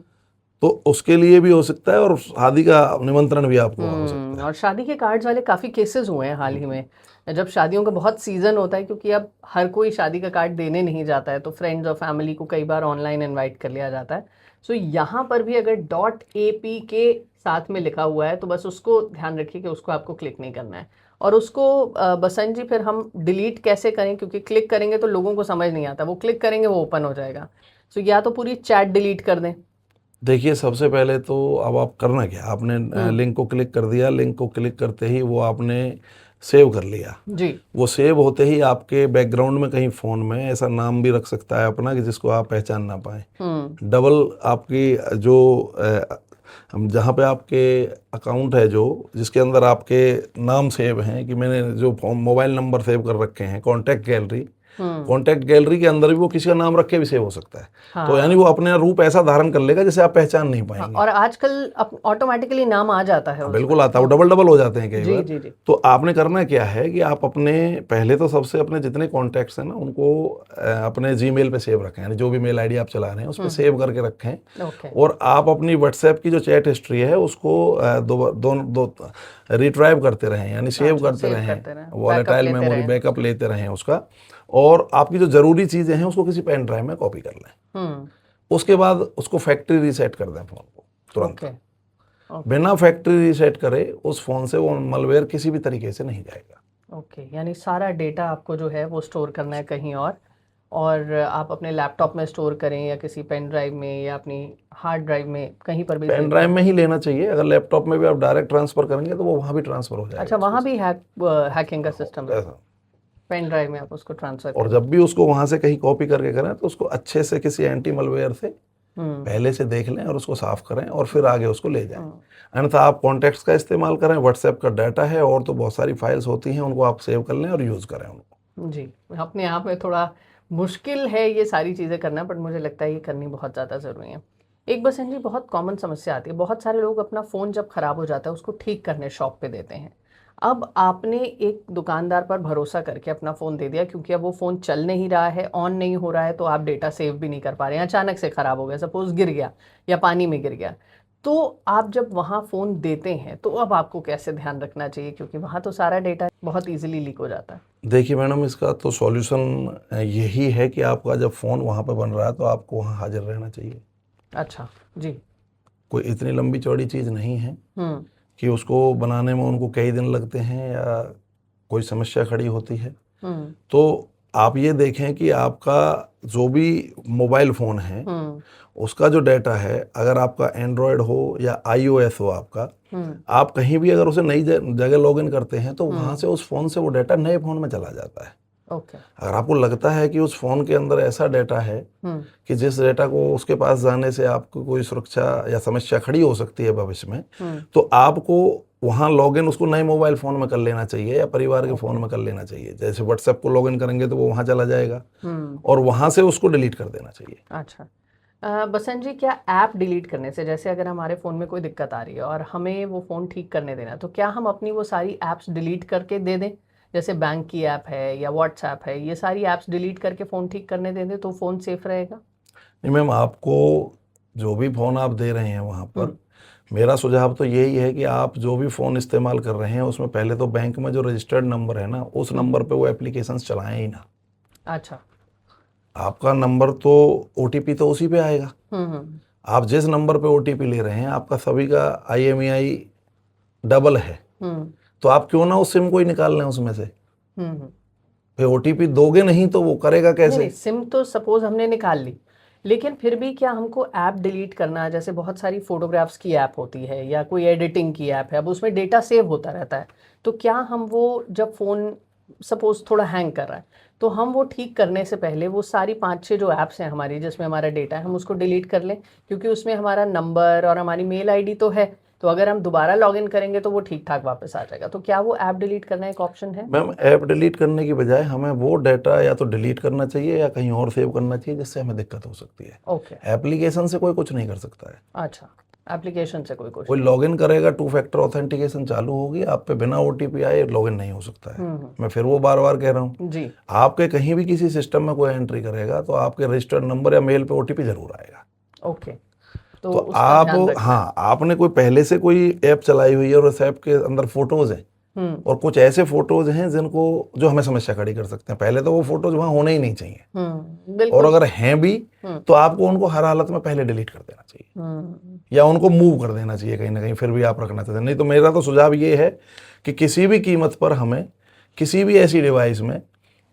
तो उसके लिए भी हो सकता है, और शादी का निमंत्रण भी आपको हो सकता है। और शादी के कार्ड्स वाले काफ़ी केसेस हुए हैं हाल ही में, जब शादियों का बहुत सीज़न होता है, क्योंकि अब हर कोई शादी का कार्ड देने नहीं जाता है, तो फ्रेंड्स और फैमिली को कई बार ऑनलाइन इनवाइट कर लिया जाता है। सो यहाँ पर भी अगर .apk साथ में लिखा हुआ है तो बस उसको ध्यान रखिए कि उसको आपको क्लिक नहीं करना है। और उसको बसंत जी फिर हम डिलीट कैसे करें, क्योंकि क्लिक करेंगे तो लोगों को समझ नहीं आता, वो क्लिक करेंगे वो ओपन हो जाएगा। सो या तो पूरी चैट डिलीट कर दें। देखिए, सबसे पहले तो अब आप करना क्या, आपने लिंक को क्लिक कर दिया, लिंक को क्लिक करते ही वो आपने सेव कर लिया जी। वो सेव होते ही आपके बैकग्राउंड में कहीं फ़ोन में ऐसा नाम भी रख सकता है अपना कि जिसको आप पहचान ना पाएँ। डबल आपकी जो जहाँ पे आपके अकाउंट है, जो जिसके अंदर आपके नाम सेव हैं, कि मैंने जो मोबाइल नंबर सेव कर रखे हैं, कॉन्टैक्ट गैलरी के अंदर भी वो किसी का नाम रख के भी सेव हो सकता है। तो यानी वो अपने रूप ऐसा धारण कर लेगा जिसे आप पहचान नहीं पाएंगे। और आजकल ऑटोमेटिकली नाम आ जाता है। बिल्कुल आता है, वो डबल हो जाते हैं कई बार। जी। तो आपने करना क्या है कि आप अपने पहले तो सबसे अपने जितने कॉन्टैक्ट्स हैं ना, उनको अपने जीमेल पे सेव रखें, यानी जो भी मेल आईडी आप चला रहे हैं उस पर सेव करके रखें। और आप अपनी व्हाट्सएप की जो चैट हिस्ट्री है उसको दो रिट्राइव करते रहें, यानी सेव करते रहें, वॉलेटाइल मेमोरी बैकअप लेते रहें उसका। और आपकी जो ज़रूरी चीज़ें हैं उसको किसी पेन ड्राइव में कॉपी कर लें। उसके बाद उसको फैक्ट्री रीसेट कर दें फ़ोन को तुरंत। बिना फैक्ट्री रीसेट करे उस फ़ोन से वो मलवेयर किसी भी तरीके से नहीं जाएगा। यानी सारा डेटा आपको जो है वो स्टोर करना है कहीं और आप अपने लैपटॉप में स्टोर करें या किसी पेन ड्राइव में या अपनी हार्ड ड्राइव में, कहीं पर भी। पेन ड्राइव में ही लेना चाहिए। अगर लैपटॉप में भी आप डायरेक्ट ट्रांसफ़र करेंगे तो वो वहाँ भी ट्रांसफ़र हो जाएगा। अच्छा, वहाँ भी हैकिंग का सिस्टम है, पेन ड्राइव में आप उसको ट्रांसफर और जब भी उसको वहां से कहीं कॉपी करके करें तो उसको अच्छे से किसी एंटी मलवेयर से पहले से देख लें और उसको साफ करें और फिर आगे उसको ले जाएं। अन्यथा आप कॉन्टैक्ट्स का इस्तेमाल करें, व्हाट्सएप का डाटा है और तो बहुत सारी फाइल्स होती हैं, उनको आप सेव कर लें और यूज़ करें उनको। जी, अपने आप में थोड़ा मुश्किल है ये सारी चीज़ें करना, बट मुझे लगता है ये करनी बहुत ज़्यादा ज़रूरी है। एक बसंत जी, बहुत कॉमन समस्या आती है, बहुत सारे लोग अपना फ़ोन जब ख़राब हो जाता है उसको ठीक करने शॉप पे देते हैं। अब आपने एक दुकानदार पर भरोसा करके अपना फ़ोन दे दिया, क्योंकि अब वो फ़ोन चल नहीं रहा है, ऑन नहीं हो रहा है, तो आप डेटा सेव भी नहीं कर पा रहे हैं, अचानक से ख़राब हो गया, सपोज़ गिर गया या पानी में गिर गया, तो आप जब वहाँ फ़ोन देते हैं तो अब आपको कैसे ध्यान रखना चाहिए, क्योंकि वहाँ तो सारा डेटा बहुत इजीली लीक हो जाता है। देखिए मैडम, इसका तो सॉल्यूशन यही है कि आपका जब फ़ोन वहाँ पे बन रहा है तो आपको वहाँ हाजिर रहना चाहिए। अच्छा जी। कोई इतनी लंबी चौड़ी चीज़ नहीं है हम्म। कि उसको बनाने में उनको कई दिन लगते हैं या कोई समस्या खड़ी होती है। हम्म। तो आप ये देखें कि आपका जो भी मोबाइल फ़ोन है हम्म। उसका जो डाटा है, अगर आपका एंड्रॉयड हो या आईओएस हो आपका, हम्म। आप कहीं भी अगर उसे नई जगह लॉगिन करते हैं तो वहाँ हम्म। से उस फ़ोन से वो डाटा नए फ़ोन में चला जाता है। ओके। अगर आपको लगता है कि उस फ़ोन के अंदर ऐसा डाटा है हम्म। कि जिस डेटा को उसके पास जाने से आपको कोई सुरक्षा या समस्या खड़ी हो सकती है भविष्य में, हम्म। तो आपको वहाँ लॉगिन उसको नए मोबाइल फ़ोन में कर लेना चाहिए या परिवार के फ़ोन ओके। में कर लेना चाहिए। जैसे व्हाट्सएप को लॉगिन करेंगे तो वो वहाँ चला जाएगा हम्म। और वहाँ से उसको डिलीट कर देना चाहिए। अच्छा। बसंत जी, क्या ऐप डिलीट करने से, जैसे अगर हमारे फ़ोन में कोई दिक्कत आ रही है और हमें वो फ़ोन ठीक करने देना है, तो क्या हम अपनी वो सारी ऐप्स डिलीट करके दे दें? जैसे बैंक की ऐप है या व्हाट्सएप है, ये सारी ऐप्स डिलीट करके फ़ोन ठीक करने दे दें तो फ़ोन सेफ रहेगा? नहीं मैम, आपको जो भी फ़ोन आप दे रहे हैं वहाँ पर, हम्म। मेरा सुझाव तो यही है कि आप जो भी फ़ोन इस्तेमाल कर रहे हैं उसमें पहले तो बैंक में जो रजिस्टर्ड नंबर है ना, उस नंबर पे वो एप्लीकेशंस चलाएं ही ना। अच्छा। आपका नंबर तो ओटीपी तो उसी पे आएगा। हम्म। आप जिस नंबर पे ओटीपी ले रहे हैं आपका सभी का आईएमईआई डबल है, हम्म। तो आप क्यों ना उस सिम को ही निकाल लें उसमें से। हम्म। फिर ओटीपी दोगे नहीं तो वो करेगा नहीं नहीं, कैसे? सिम तो सपोज हमने निकाल ली, लेकिन फिर भी क्या हमको ऐप डिलीट करना, जैसे बहुत सारी फोटोग्राफ्स की ऐप होती है या कोई एडिटिंग की ऐप है, अब उसमें डेटा सेव होता रहता है, तो क्या हम वो जब फ़ोन सपोज थोड़ा हैंग कर रहा है तो हम वो ठीक करने से पहले वो सारी 5-6 जो ऐप्स हैं हमारी जिसमें हमारा डेटा है हम उसको डिलीट कर लें, क्योंकि उसमें हमारा नंबर और हमारी मेल आईडी तो है, तो अगर हम दोबारा लॉगिन करेंगे तो वो ठीक ठाक वापस आ जाएगा। तो क्या वो ऐप डिलीट करना एक ऑप्शन है? मैम, ऐप डिलीट करने की बजाय हमें वो डाटा या तो डिलीट करना चाहिए या कहीं और सेव करना चाहिए जिससे हमें दिक्कत हो सकती है। ओके। एप्लीकेशन से कोई कुछ नहीं कर सकता है। अच्छा, एप्लीकेशन से कोई कुछ कोई नहीं। लॉगिन करेगा, टू फैक्टर ऑथेंटिकेशन चालू होगी, आप पे बिना ओटीपी आए लॉगिन नहीं हो सकता है। मैं फिर वो बार बार कह रहा हूँ, जी। आपके कहीं भी किसी सिस्टम में कोई एंट्री करेगा तो आपके रजिस्टर्ड नंबर या मेल पे ओटीपी जरूर आएगा। ओके, तो तो उसका आप, ध्यान रखना है। हाँ, आपने कोई पहले से कोई ऐप चलाई हुई है और उस ऐप के अंदर फोटोज हैं और कुछ ऐसे फोटोज हैं जिनको जो हमें समस्या खड़ी कर सकते हैं, पहले तो वो फोटोज वहाँ होने ही नहीं चाहिए। और बिल्कुल। अगर हैं भी तो आपको उनको हर हालत में पहले डिलीट कर देना चाहिए या उनको मूव कर देना चाहिए कहीं ना कहीं, फिर भी आप रखना चाहते हैं। नहीं तो मेरा तो सुझाव ये है कि किसी भी कीमत पर हमें किसी भी ऐसी डिवाइस में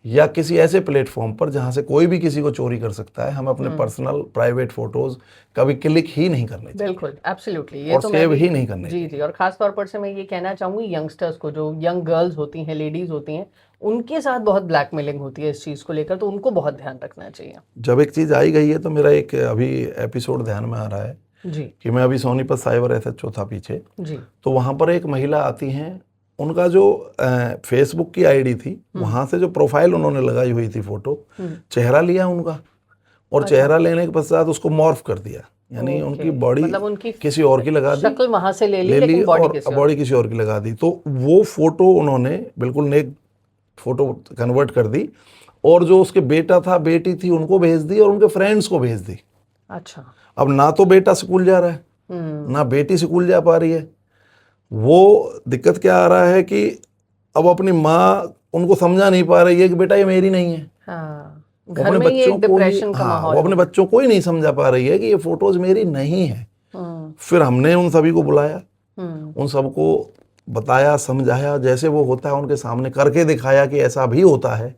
या किसी ऐसे प्लेटफॉर्म पर जहां से कोई भी किसी को चोरी कर सकता है, हम अपने पर्सनल प्राइवेट फोटोज कभी क्लिक ही नहीं करने चाहिए बिल्कुल, एब्सोल्युटली, ये और तो मैं सेव भी। ही नहीं करने जी चाहिए। जी, और खास तौर पर से मैं ये कहना चाहूँगी यंगस्टर्स को, जो यंग गर्ल्स होती हैं, लेडीज होती हैं, उनके साथ बहुत ब्लैकमेलिंग होती है इस चीज़ को लेकर, तो उनको बहुत ध्यान रखना चाहिए। जब एक चीज़ आई गई है तो मेरा एक अभी एपिसोड ध्यान में आ रहा है जी। कि मैं अभी सोनीपत साइबर एसएचओ था पीछे, जी। तो वहाँ पर एक महिला आती हैं, उनका जो फेसबुक की आईडी थी वहाँ से जो प्रोफाइल उन्होंने लगाई हुई थी फोटो, चेहरा लिया उनका और चेहरा लेने के पश्चात उसको मॉर्फ कर दिया, यानी उनकी ओके, बॉडी मतलब उनकी किसी और की लगा दी, शक्ल वहां से ले ली, ले ली लेकिन बॉडी और किसी और। बॉडी किसी और की लगा दी। तो वो फोटो उन्होंने बिल्कुल नेक फोटो कन्वर्ट कर दी और जो उसके बेटा था बेटी थी उनको भेज दी और उनके फ्रेंड्स को भेज दी। अच्छा। अब ना तो बेटा स्कूल जा रहा है ना बेटी स्कूल जा पा रही है। वो दिक्कत क्या आ रहा है कि अब अपनी माँ उनको समझा नहीं पा रही है कि बेटा ये मेरी नहीं है। हाँ, वो घर अपने में ही बच्चों एक को ही, डिप्रेशन का हाँ, माहौल वो अपने होगा। बच्चों को ही नहीं समझा पा रही है कि ये फोटोज मेरी नहीं है। फिर हमने उन सभी को बुलाया, उन सबको बताया, समझाया, जैसे वो होता है उनके सामने करके दिखाया कि ऐसा भी होता है,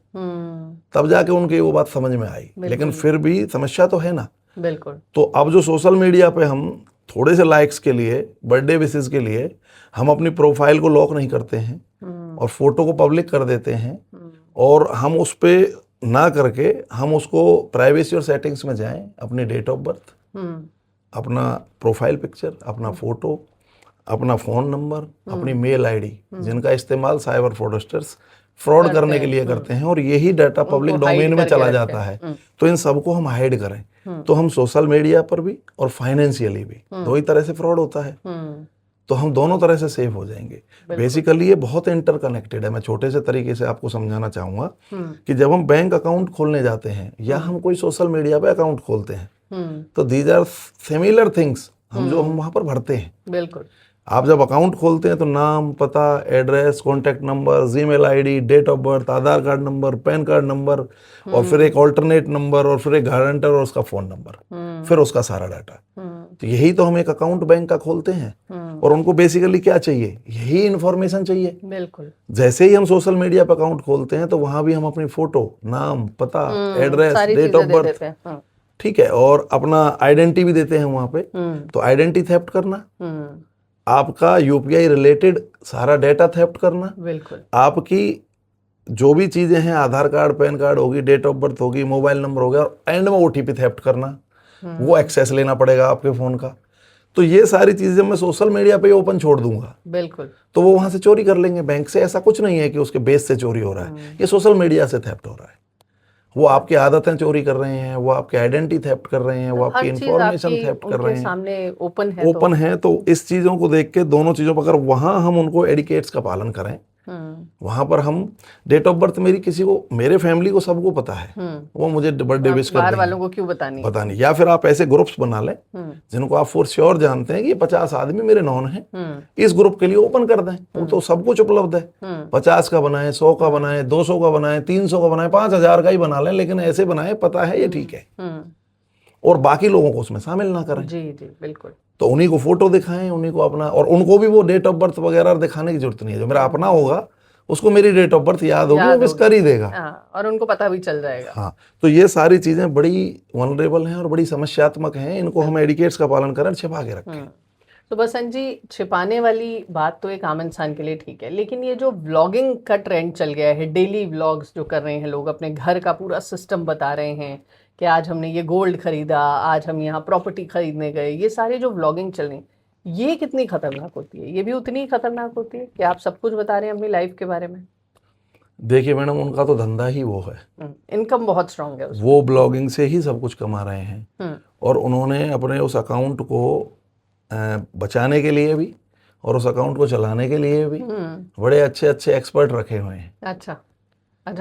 तब जाके उनकी वो बात समझ में आई। लेकिन फिर भी समस्या तो है ना। बिल्कुल। तो अब जो सोशल मीडिया पे हम थोड़े से लाइक्स के लिए, बर्थडे विशेस के लिए हम अपनी प्रोफाइल को लॉक नहीं करते हैं और फोटो को पब्लिक कर देते हैं और हम उस पे ना करके हम उसको प्राइवेसी और सेटिंग्स में जाएं, अपनी डेट ऑफ बर्थ, अपना प्रोफाइल पिक्चर, अपना फोटो, अपना फ़ोन नंबर, अपनी मेल आईडी, जिनका इस्तेमाल साइबर फ्रॉडस्टर्स फ्रॉड करने के लिए करते हैं और यही डाटा पब्लिक डोमेन में चला जाता है, तो इन सबको हम हाइड करें। तो हम सोशल मीडिया पर भी और फाइनेंशियली भी दो ही तरह से फ्रॉड होता है, तो हम दोनों तरह से सेफ हो जाएंगे। बेसिकली ये बहुत इंटरकनेक्टेड है। मैं छोटे से तरीके से आपको समझाना चाहूँगा कि जब हम बैंक अकाउंट खोलने जाते हैं या हम कोई सोशल मीडिया पे अकाउंट खोलते हैं तो दीज आर सिमिलर थिंग्स हम वहाँ पर भरते हैं। बिल्कुल। आप जब अकाउंट खोलते हैं तो नाम, पता, address, contact number, Gmail ID, date of birth, Aadhaar card number, PAN card number, और फिर एक ऑल्टरनेट नंबर, और फिर एक गारंटर और उसका फ़ोन नंबर, फिर उसका सारा डाटा। तो यही तो हम एक अकाउंट बैंक का खोलते हैं, और उनको बेसिकली क्या चाहिए, यही इन्फॉर्मेशन चाहिए। बिल्कुल। जैसे ही हम सोशल मीडिया पर अकाउंट खोलते हैं तो वहाँ भी हम अपनी फ़ोटो, नाम, पता, एड्रेस, डेट ऑफ बर्थ, ठीक है, और अपना आइडेंटिटी भी देते हैं वहाँ पे। तो आइडेंटिटी थेफ्ट करना, आपका यूपीआई रिलेटेड सारा डेटा थेफ्ट करना, बिल्कुल, आपकी जो भी चीज़ें हैं, आधार कार्ड, पैन कार्ड होगी, डेट ऑफ बर्थ होगी, मोबाइल नंबर हो गया, और एंड में ओटीपी थेफ्ट करना, वो एक्सेस लेना पड़ेगा आपके फ़ोन का। तो ये सारी चीज़ें मैं सोशल मीडिया पे ओपन छोड़ दूंगा, बिल्कुल, तो वो वहाँ से चोरी कर लेंगे। बैंक से ऐसा कुछ नहीं है कि उसके बेस से चोरी हो रहा है, ये सोशल मीडिया से थेफ्ट हो रहा है। वो आपकी आदतें चोरी कर रहे हैं, वो आपके आइडेंटिटी थेफ्ट कर रहे हैं, वो आपकी इंफॉर्मेशन थेफ्ट कर रहे हैं, सामने ओपन है। तो इस चीज़ों को देख के, दोनों चीज़ों पर अगर वहाँ हम उनको एडिकेट्स का पालन करें, वहां पर हम डेट ऑफ बर्थ मेरी किसी को, मेरे फैमिली को सबको पता है, वो मुझे बर्थडे विश कर बाहर वालों को क्यों बतानी। या फिर आप ऐसे ग्रुप्स बना लें जिनको आप फॉर श्योर जानते हैं कि 50 आदमी मेरे नॉन हैं, इस ग्रुप के लिए ओपन कर दें। वो तो सब कुछ उपलब्ध है, 50 का बनाएं, 100 का बनाएं, 200 का बनाएं, 300 का बनाएं, 5000 का ही बना लें, लेकिन ऐसे बनाएं पता है ये ठीक है, और बाकी लोगों को उसमें शामिल ना करें। जी जी बिल्कुल। तो उन्हीं को फोटो दिखाएं, उन्हीं को अपना, और उनको भी वो डेट ऑफ बर्थ वगैरह दिखाने की जरूरत नहीं है। जो मेरा अपना होगा उसको मेरी डेट ऑफ बर्थ याद होगी, वो मिस कर ही देगा, और उनको पता भी चल जाएगा। हाँ, तो ये सारी चीजें बड़ी वनरेबल हैं और बड़ी समस्यात्मक हैं, इनको हम एडिकेट्स का पालन करें, छिपा के रखें। तो बसंत जी, छिपाने वाली बात तो एक आम इंसान के लिए ठीक है, लेकिन ये जो व्लॉगिंग का ट्रेंड चल गया है, डेली व्लॉग्स जो कर रहे हैं लोग, अपने घर का पूरा सिस्टम बता रहे हैं कि आज हमने ये गोल्ड खरीदा, आज हम यहाँ प्रॉपर्टी खरीदने गए, ये सारे जो व्लॉगिंग चल रही है, ये कितनी खतरनाक होती है? ये भी उतनी ही खतरनाक होती है कि आप सब कुछ बता रहे हैं अपनी लाइफ के बारे में? देखिए मैडम, उनका तो धंधा ही वो है, इनकम बहुत स्ट्रांग है उसमें। वो ब्लॉगिंग से ही सब कुछ कमा रहे हैं, और उन्होंने अपने उस अकाउंट को बचाने के लिए भी और उस अकाउंट को चलाने के लिए भी बड़े अच्छे अच्छे एक्सपर्ट रखे हुए हैं। अच्छा,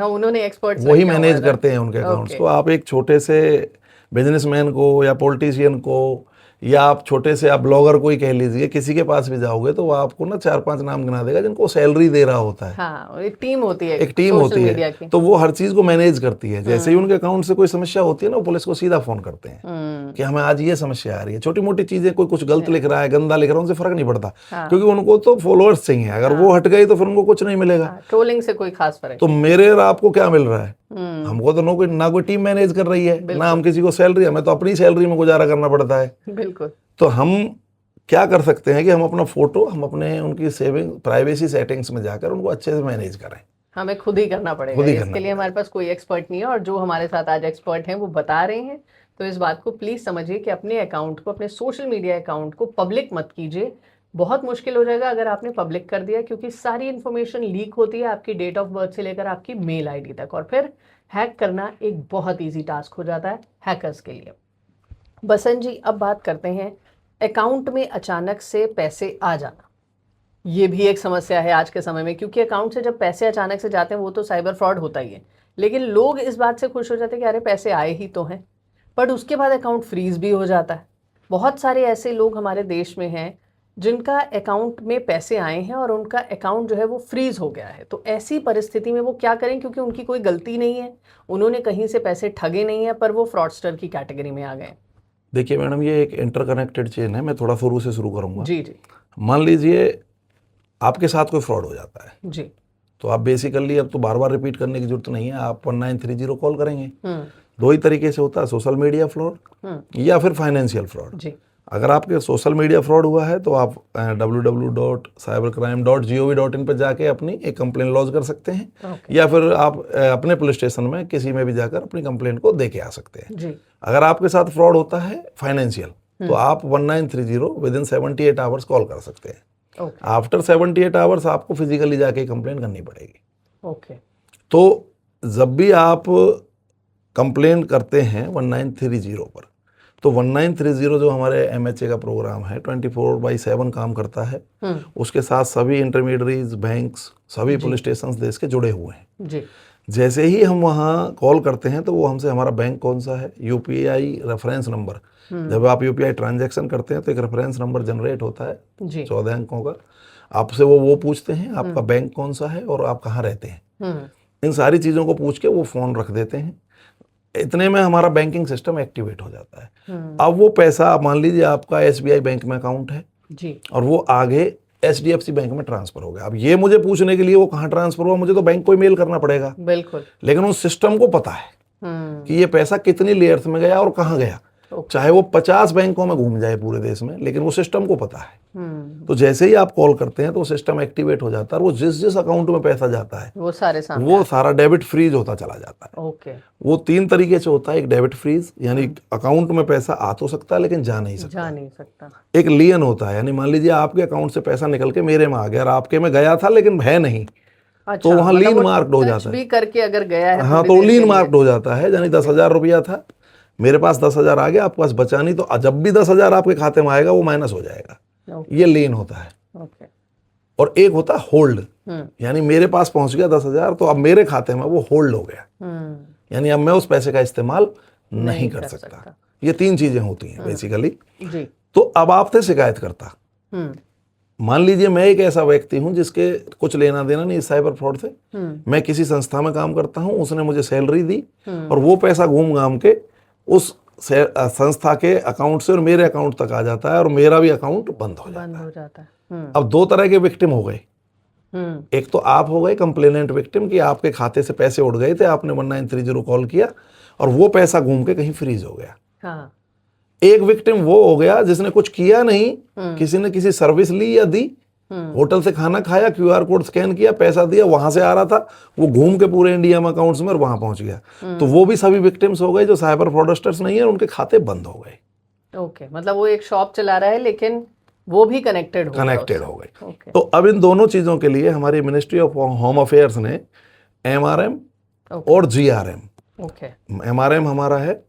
उन्होंने एक्सपर्ट्स वही मैनेज करते हैं उनके अकाउंट्स को। आप एक छोटे से बिजनेसमैन को या पॉलिटिशियन को या आप छोटे से आप ब्लॉगर को ही कह लीजिए, किसी के पास भी जाओगे तो वो आपको ना 4-5 नाम गिना देगा जिनको सैलरी दे रहा होता है। हाँ, एक टीम होती है, एक टीम होती है, तो वो हर चीज को मैनेज करती है। जैसे ही उनके अकाउंट से कोई समस्या होती है ना, वो पुलिस को सीधा फोन करते हैं कि हमें आज ये समस्या आ रही है। छोटी मोटी चीजें, कोई कुछ गलत लिख रहा है, गंदा लिख रहा है, उनसे फर्क नहीं पड़ता, क्योंकि उनको तो फॉलोअर्स चाहिए। अगर वो हट गई तो फिर उनको कुछ नहीं मिलेगा, ट्रोलिंग से कोई खास फर्क। तो मेरे और आपको क्या मिल रहा है? हमको तो ना कोई टीम मैनेज कर रही है, ना हम किसी को सैलरी, हमें तो अपनी सैलरी में गुजारा करना पड़ता है। बिल्कुल। तो हम क्या कर सकते हैं कि हम अपना फोटो, हम अपने उनकी सेविंग प्राइवेसी सेटिंग्स में जाकर उनको अच्छे से मैनेज करें। हमें खुद ही करना पड़ेगा, इसके लिए हमारे पास कोई एक्सपर्ट नहीं है, और जो हमारे साथ आज एक्सपर्ट हैं वो बता रहे हैं। तो इस बात को प्लीज समझिए कि अपने अकाउंट को, अपने सोशल मीडिया अकाउंट को पब्लिक मत कीजिए। बहुत मुश्किल हो जाएगा अगर आपने पब्लिक कर दिया, क्योंकि सारी इन्फॉर्मेशन लीक होती है, आपकी डेट ऑफ बर्थ से लेकर आपकी मेल आईडी तक, और फिर हैक करना एक बहुत ईजी टास्क हो जाता है हैकर्स के लिए। बसंत जी, अब बात करते हैं अकाउंट में अचानक से पैसे आ जाना। ये भी एक समस्या है आज के समय में, क्योंकि अकाउंट से जब पैसे अचानक से जाते हैं वो तो साइबर फ्रॉड होता ही है, लेकिन लोग इस बात से खुश हो जाते हैं कि अरे पैसे आए ही तो हैं, बट उसके बाद अकाउंट फ्रीज भी हो जाता है। बहुत सारे ऐसे लोग हमारे देश में हैं जिनका अकाउंट में पैसे आए हैं और उनका अकाउंट जो है वो फ्रीज हो गया है। तो ऐसी परिस्थिति में वो क्या करें, क्योंकि उनकी कोई गलती नहीं है, उन्होंने कहीं से पैसे ठगे नहीं है, पर वो फ्रॉडस्टर की कैटेगरी में आ गए। देखिए मैडम, ये एक इंटरकनेक्टेड चेन है, मैं थोड़ा शुरू से शुरू करूंगा। जी जी। मान लीजिए आपके साथ कोई फ्रॉड हो जाता है जी, तो आप बेसिकली अब तो बार बार रिपीट करने की जरूरत नहीं है, आप 1930 कॉल करेंगे। दो ही तरीके से होता है, सोशल मीडिया फ्रॉड या फिर फाइनेंशियल फ्रॉड। जी। अगर आपके सोशल मीडिया फ्रॉड हुआ है तो आप www.cybercrime.gov.in पर जाके अपनी एक कंप्लेन लॉन्च कर सकते हैं, या फिर आप अपने पुलिस स्टेशन में किसी में भी जाकर अपनी कंप्लेन को दे के आ सकते हैं। जी। अगर आपके साथ फ्रॉड होता है फाइनेंशियल, तो आप 1930 विदिन 78 आवर्स कॉल कर सकते हैं। आफ्टर 78 आवर्स आपको फिजिकली जाके कंप्लेन करनी पड़ेगी। ओके। तो जब भी आप कंप्लेन करते हैं 1930 पर, तो 1930 जो हमारे MHA का प्रोग्राम है 24/7 काम करता है। उसके साथ सभी इंटरमीडियरीज, बैंक्स, सभी पुलिस स्टेशन देश के जुड़े हुए हैं। जी। जैसे ही हम वहाँ कॉल करते हैं तो वो हमसे हमारा बैंक कौन सा है, यूपीआई रेफरेंस नंबर, जब आप यूपीआई ट्रांजैक्शन करते हैं तो एक रेफरेंस नंबर जनरेट होता है जी 14 अंकों का। आपसे वो पूछते हैं आपका बैंक कौन सा है और आप कहाँ रहते हैं। इन सारी चीज़ों को पूछ के वो फ़ोन रख देते हैं। इतने में हमारा बैंकिंग सिस्टम एक्टिवेट हो जाता है। अब वो पैसा, मान लीजिए आपका एसबीआई बैंक में अकाउंट है जी और वो आगे एचडीएफसी बैंक में ट्रांसफर हो गया। अब ये मुझे पूछने के लिए वो कहाँ ट्रांसफर हुआ, मुझे तो बैंक को ही मेल करना पड़ेगा। बिल्कुल। लेकिन उस सिस्टम को पता है कि ये पैसा कितनी लेयर्स में गया और कहाँ गया, चाहे वो 50 बैंकों में घूम जाए पूरे देश में, लेकिन वो सिस्टम को पता है। तो जैसे ही आप कॉल करते हैं तो वो सिस्टम एक्टिवेट हो जाता है और वो जिस जिस अकाउंट में पैसा जाता है वो सारा डेबिट फ्रीज होता चला जाता है। ओके। वो 3 तरीके से होता है। एक डेबिट फ्रीज, यानी अकाउंट में पैसा आ तो सकता है लेकिन जा नहीं सकता। एक लियन होता है, यानी मान लीजिए आपके अकाउंट से पैसा निकल के मेरे में आ गया और आपके में गया था लेकिन है नहीं, तो वहाँ लीन मार्क्ड हो जाता है। भी करके अगर गया है हाँ, तो लीन मार्क्ड हो जाता है। यानी 10,000 रुपया था, मेरे पास 10,000 आ गया, आपके पास बचा नहीं, तो जब भी 10,000 आपके खाते में आएगा वो माइनस हो जाएगा। ये लीन होता है। और एक होता है होल्ड, यानी मेरे पास पहुंच गया 10,000 तो अब मेरे खाते में वो होल्ड हो गया, यानी अब मैं उस पैसे का इस्तेमाल नहीं कर सकता। ये 3 चीजें होती हैं बेसिकली। तो अब आपसे शिकायत करता, मान लीजिए मैं एक ऐसा व्यक्ति हूं जिसके कुछ लेना देना नहीं साइबर फ्रॉड से, मैं किसी संस्था में काम करता हूं, उसने मुझे सैलरी दी और वो पैसा घूम घाम के उस संस्था के अकाउंट से और मेरे अकाउंट तक आ जाता है और मेरा भी अकाउंट बंद हो जाता है। अब 2 तरह के विक्टिम हो गए। एक तो आप हो गए कंप्लेनेंट विक्टिम कि आपके खाते से पैसे उड़ गए थे, आपने 1930 कॉल किया और वो पैसा घूम के कहीं फ्रीज हो गया। हाँ। एक विक्टिम वो हो गया जिसने कुछ किया नहीं, किसी ने किसी सर्विस ली या दी, होटल से खाना खाया, क्यूआर कोड स्कैन किया, पैसा दिया, वहां से आ रहा था, वो घूम के पूरे इंडिया में अकाउंट्स में और वहां पहुंच गया। तो वो भी सभी विक्टिम्स हो गए जो साइबर फ्रॉडस्टर्स नहीं है, उनके खाते बंद हो गए। ओके, मतलब वो एक शॉप चला रहा है लेकिन वो भी कनेक्टेड हो गए। तो अब इन दोनों चीजों के लिए हमारी मिनिस्ट्री ऑफ होम अफेयर्स ने एमआरएम और जीआरएम, एमआरएम हमारा है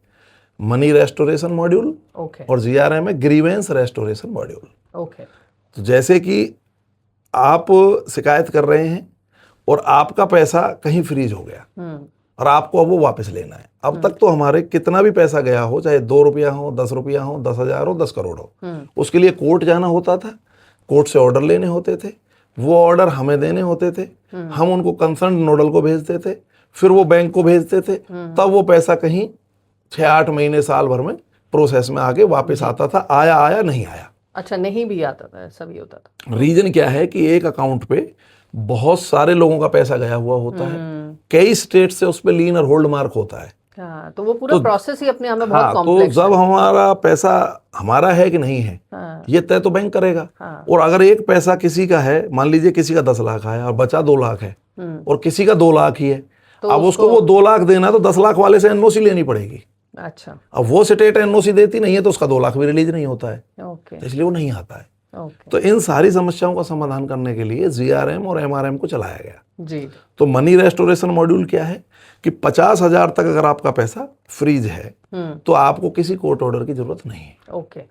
मनी रेस्टोरेशन मॉड्यूल और जीआरएम है ग्रीवेंस रेस्टोरेशन मॉड्यूल। तो जैसे कि आप शिकायत कर रहे हैं और आपका पैसा कहीं फ्रीज हो गया और आपको अब वो वापस लेना है। अब तक तो हमारे कितना भी पैसा गया हो, चाहे 2 रुपया हो, 10 रुपया हो, 10,000 हो, 10 करोड़ हो, उसके लिए कोर्ट जाना होता था, कोर्ट से ऑर्डर लेने होते थे, वो ऑर्डर हमें देने होते थे, हम उनको कंसर्न नोडल को भेजते थे, फिर वो बैंक को भेजते थे, तब वो पैसा कहीं 6-8 महीने साल भर में प्रोसेस में आके वापस आता था। आया नहीं आया। अच्छा, नहीं भी आता था, ऐसा भी होता था। रीजन क्या है कि एक अकाउंट पे बहुत सारे लोगों का पैसा गया हुआ होता है, कई स्टेट से उस पे लीन और होल्ड मार्क होता है। हाँ, तो वो पूरा प्रोसेस ही अपने आप में बहुत कॉम्प्लेक्स तो जब हमारा पैसा हमारा है कि नहीं है, ये तय तो बैंक करेगा। और अगर एक पैसा किसी का है, मान लीजिए किसी का 10 लाख आया और बचा 2 लाख है और किसी का 2 लाख ही है, तो अब उसको वो 2 लाख देना तो 10 लाख वाले से एनओसी लेनी पड़ेगी। अच्छा। अब वो स्टेट एनओसी देती नहीं है तो उसका 2 लाख भी रिलीज नहीं होता है, इसलिए वो नहीं आता है। तो इन सारी समस्याओं का समाधान करने के लिए जीआरएम और एमआरएम को चलाया गया जी। तो मनी रेस्टोरेशन मॉड्यूल क्या है कि 50,000 तक अगर आपका पैसा फ्रीज है तो आपको किसी कोर्ट ऑर्डर की जरूरत नहीं है।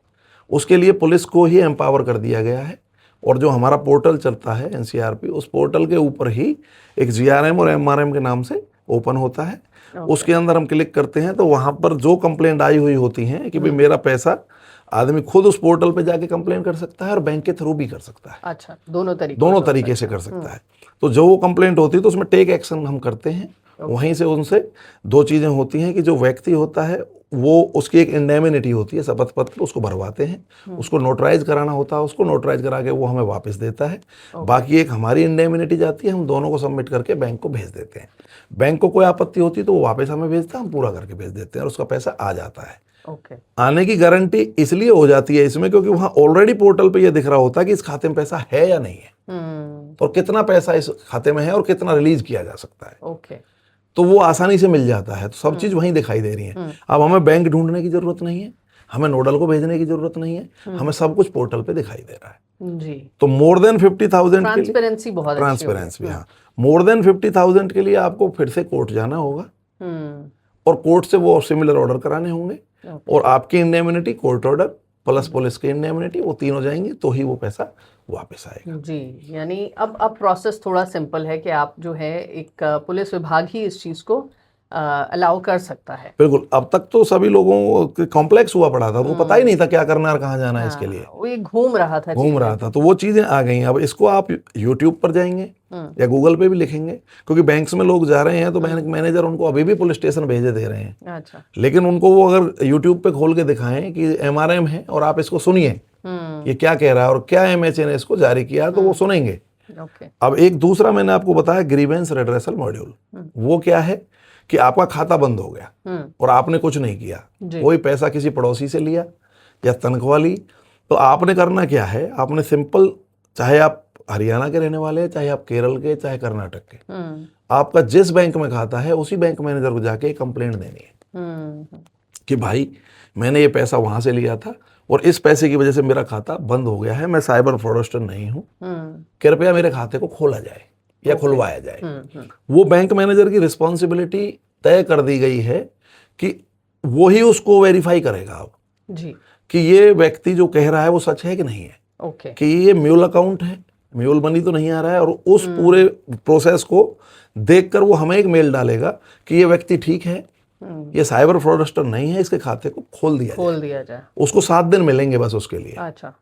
उसके लिए पुलिस को ही एम्पावर कर दिया गया है और जो हमारा पोर्टल चलता है एनसीआरपी, उस पोर्टल के ऊपर ही एक जीआरएम और एमआरएम के नाम से ओपन होता है। उसके अंदर हम क्लिक करते हैं तो वहां पर जो कंप्लेंट आई हुई होती है कि भाई मेरा पैसा, आदमी खुद उस पोर्टल पे जाके कंप्लेन कर सकता है और बैंक के थ्रू भी कर सकता है। अच्छा, दोनों तरीके से कर सकता है। तो जो वो कंप्लेंट होती है तो उसमें टेक एक्शन हम करते हैं। वहीं से उनसे 2 चीजें होती हैं कि जो व्यक्ति होता है वो, उसकी एक इंडेमिनिटी होती है, शपथ पत्र, उसको भरवाते हैं, उसको नोटराइज कराना होता है, उसको नोटराइज करा के वो हमें वापस देता है। बाकी एक हमारी इंडेमिनिटी जाती है, हम दोनों को सबमिट करके बैंक को भेज देते हैं। बैंक को कोई आपत्ति होती है तो वो वापस हमें भेजता है, हम पूरा करके भेज देते हैं और उसका पैसा आ जाता है। आने की गारंटी इसलिए हो जाती है इसमें क्योंकि वहां ऑलरेडी पोर्टल पे ये दिख रहा होता है कि इस खाते में पैसा है या नहीं है और कितना पैसा इस खाते में है और कितना रिलीज किया जा सकता है। तो वो आसानी से मिल जाता है। तो सब चीज वहीं दिखाई दे रही है। अब हमें बैंक ढूंढने की जरूरत नहीं है, हमें नोडल को भेजने की जरूरत नहीं है, हमें सब कुछ पोर्टल पे दिखाई दे रहा है जी। तो मोर देन 50,000 ट्रांसपेरेंसी बहुत अच्छी ट्रांसपेरेंसी, हाँ, मोर देन 50,000 के लिए आपको फिर से कोर्ट जाना होगा और कोर्ट से वो सिमिलर ऑर्डर कराने होंगे और आपकी indemnity court order plus police की इंडेमनिटी, वो तीनों जाएंगे तो ही वो पैसा वापस आएगा। जी, यानी अब प्रोसेस थोड़ा सिंपल है कि आप जो है एक पुलिस विभाग ही इस चीज़ को अलाउ कर सकता है। बिल्कुल, अब तक तो सभी लोगों को कॉम्प्लेक्स हुआ पड़ा था, वो पता ही नहीं था क्या करना है और कहाँ जाना है इसके लिए, वो ये घूम रहा था घूम रहा था। तो वो चीज़ें आ गई हैं। अब इसको आप यूट्यूब पर जाएंगे या गूगल पे भी लिखेंगे, क्योंकि बैंक्स में लोग जा रहे हैं तो बैंक मैनेजर उनको अभी भी पुलिस स्टेशन भेजे दे रहे हैं। अच्छा। लेकिन उनको वो अगर यूट्यूब पे खोल के दिखाएं कि MRM है और आप इसको सुनिए ये क्या कह रहा है और क्या MHA ने इसको जारी किया, तो वो सुनेंगे। ओके। अब एक दूसरा मैंने आपको बताया ग्रीवेंस रेड्रेसल मॉड्यूल, वो क्या है कि आपका खाता बंद हो गया और आपने कुछ नहीं किया, कोई पैसा किसी पड़ोसी से लिया या तनख्वाह ली, तो आपने करना क्या है, आपने सिंपल, चाहे आप हरियाणा के रहने वाले हैं, चाहे आप केरल के, चाहे कर्नाटक के, आपका जिस बैंक में खाता है उसी बैंक मैनेजर को जाके कंप्लेंट देनी है कि भाई मैंने ये पैसा वहां से लिया था और इस पैसे की वजह से मेरा खाता बंद हो गया है, मैं साइबर फ्रॉडस्टर नहीं हूँ, कृपया मेरे खाते को खोला जाए या खुलवाया जाए। वो बैंक मैनेजर की रिस्पॉन्सिबिलिटी तय कर दी गई है कि वो ही उसको वेरीफाई करेगा अब जी कि ये व्यक्ति जो कह रहा है वो सच है कि नहीं है, ओके। कि ये म्यूल अकाउंट है, म्यूल मनी तो नहीं आ रहा है, और उस पूरे प्रोसेस को देखकर वो हमें एक मेल डालेगा कि ये व्यक्ति ठीक है, ये साइबर फ्रॉडस्टर नहीं है, इसके खाते को खोल दिया जाए। उसको 7 दिन मिलेंगे बस उसके लिए। अच्छा,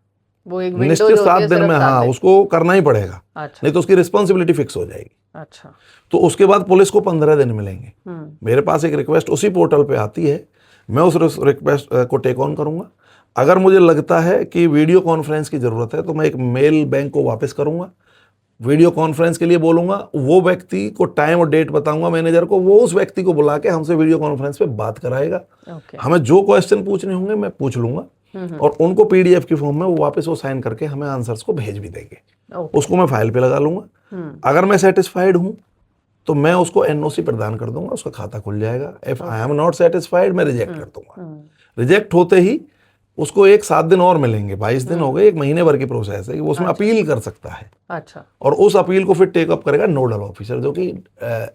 वो एक विंडो निश्चित 7 दिन में, हाँ, उसको करना ही पड़ेगा। अच्छा। नहीं तो उसकी रिस्पॉन्सिबिलिटी फिक्स हो जाएगी। अच्छा। तो उसके बाद पुलिस को 15 दिन मिलेंगे। मेरे पास एक रिक्वेस्ट उसी पोर्टल पे आती है, मैं उस रिक्वेस्ट को टेक ऑन करूंगा। अगर मुझे लगता है कि वीडियो कॉन्फ्रेंस की ज़रूरत है तो मैं एक मेल बैंक को वापस करूंगा, वीडियो कॉन्फ्रेंस के लिए बोलूंगा, वो व्यक्ति को टाइम और डेट बताऊंगा मैनेजर को, वो उस व्यक्ति को बुला के हमसे वीडियो कॉन्फ्रेंस पे बात कराएगा। हमें जो क्वेश्चन पूछने होंगे मैं पूछ लूंगा और उनको PDF की फॉर्म में वो वापस वो साइन करके हमें आंसर्स को भेज भी देंगे। उसको मैं फाइल पे लगा लूंगा। अगर मैं सेटिस्फाइड हूँ तो मैं उसको NOC प्रदान कर दूंगा, उसका खाता खुल जाएगा। If I am not satisfied मैं रिजेक्ट कर दूंगा। रिजेक्ट होते ही उसको 7 दिन और मिलेंगे, 22 दिन हो गए, 1 महीने भर की प्रोसेस है कि वो उसमें अपील कर सकता है। अच्छा। और उस अपील को फिर टेक अप करेगा नोडल ऑफिसर, जो कि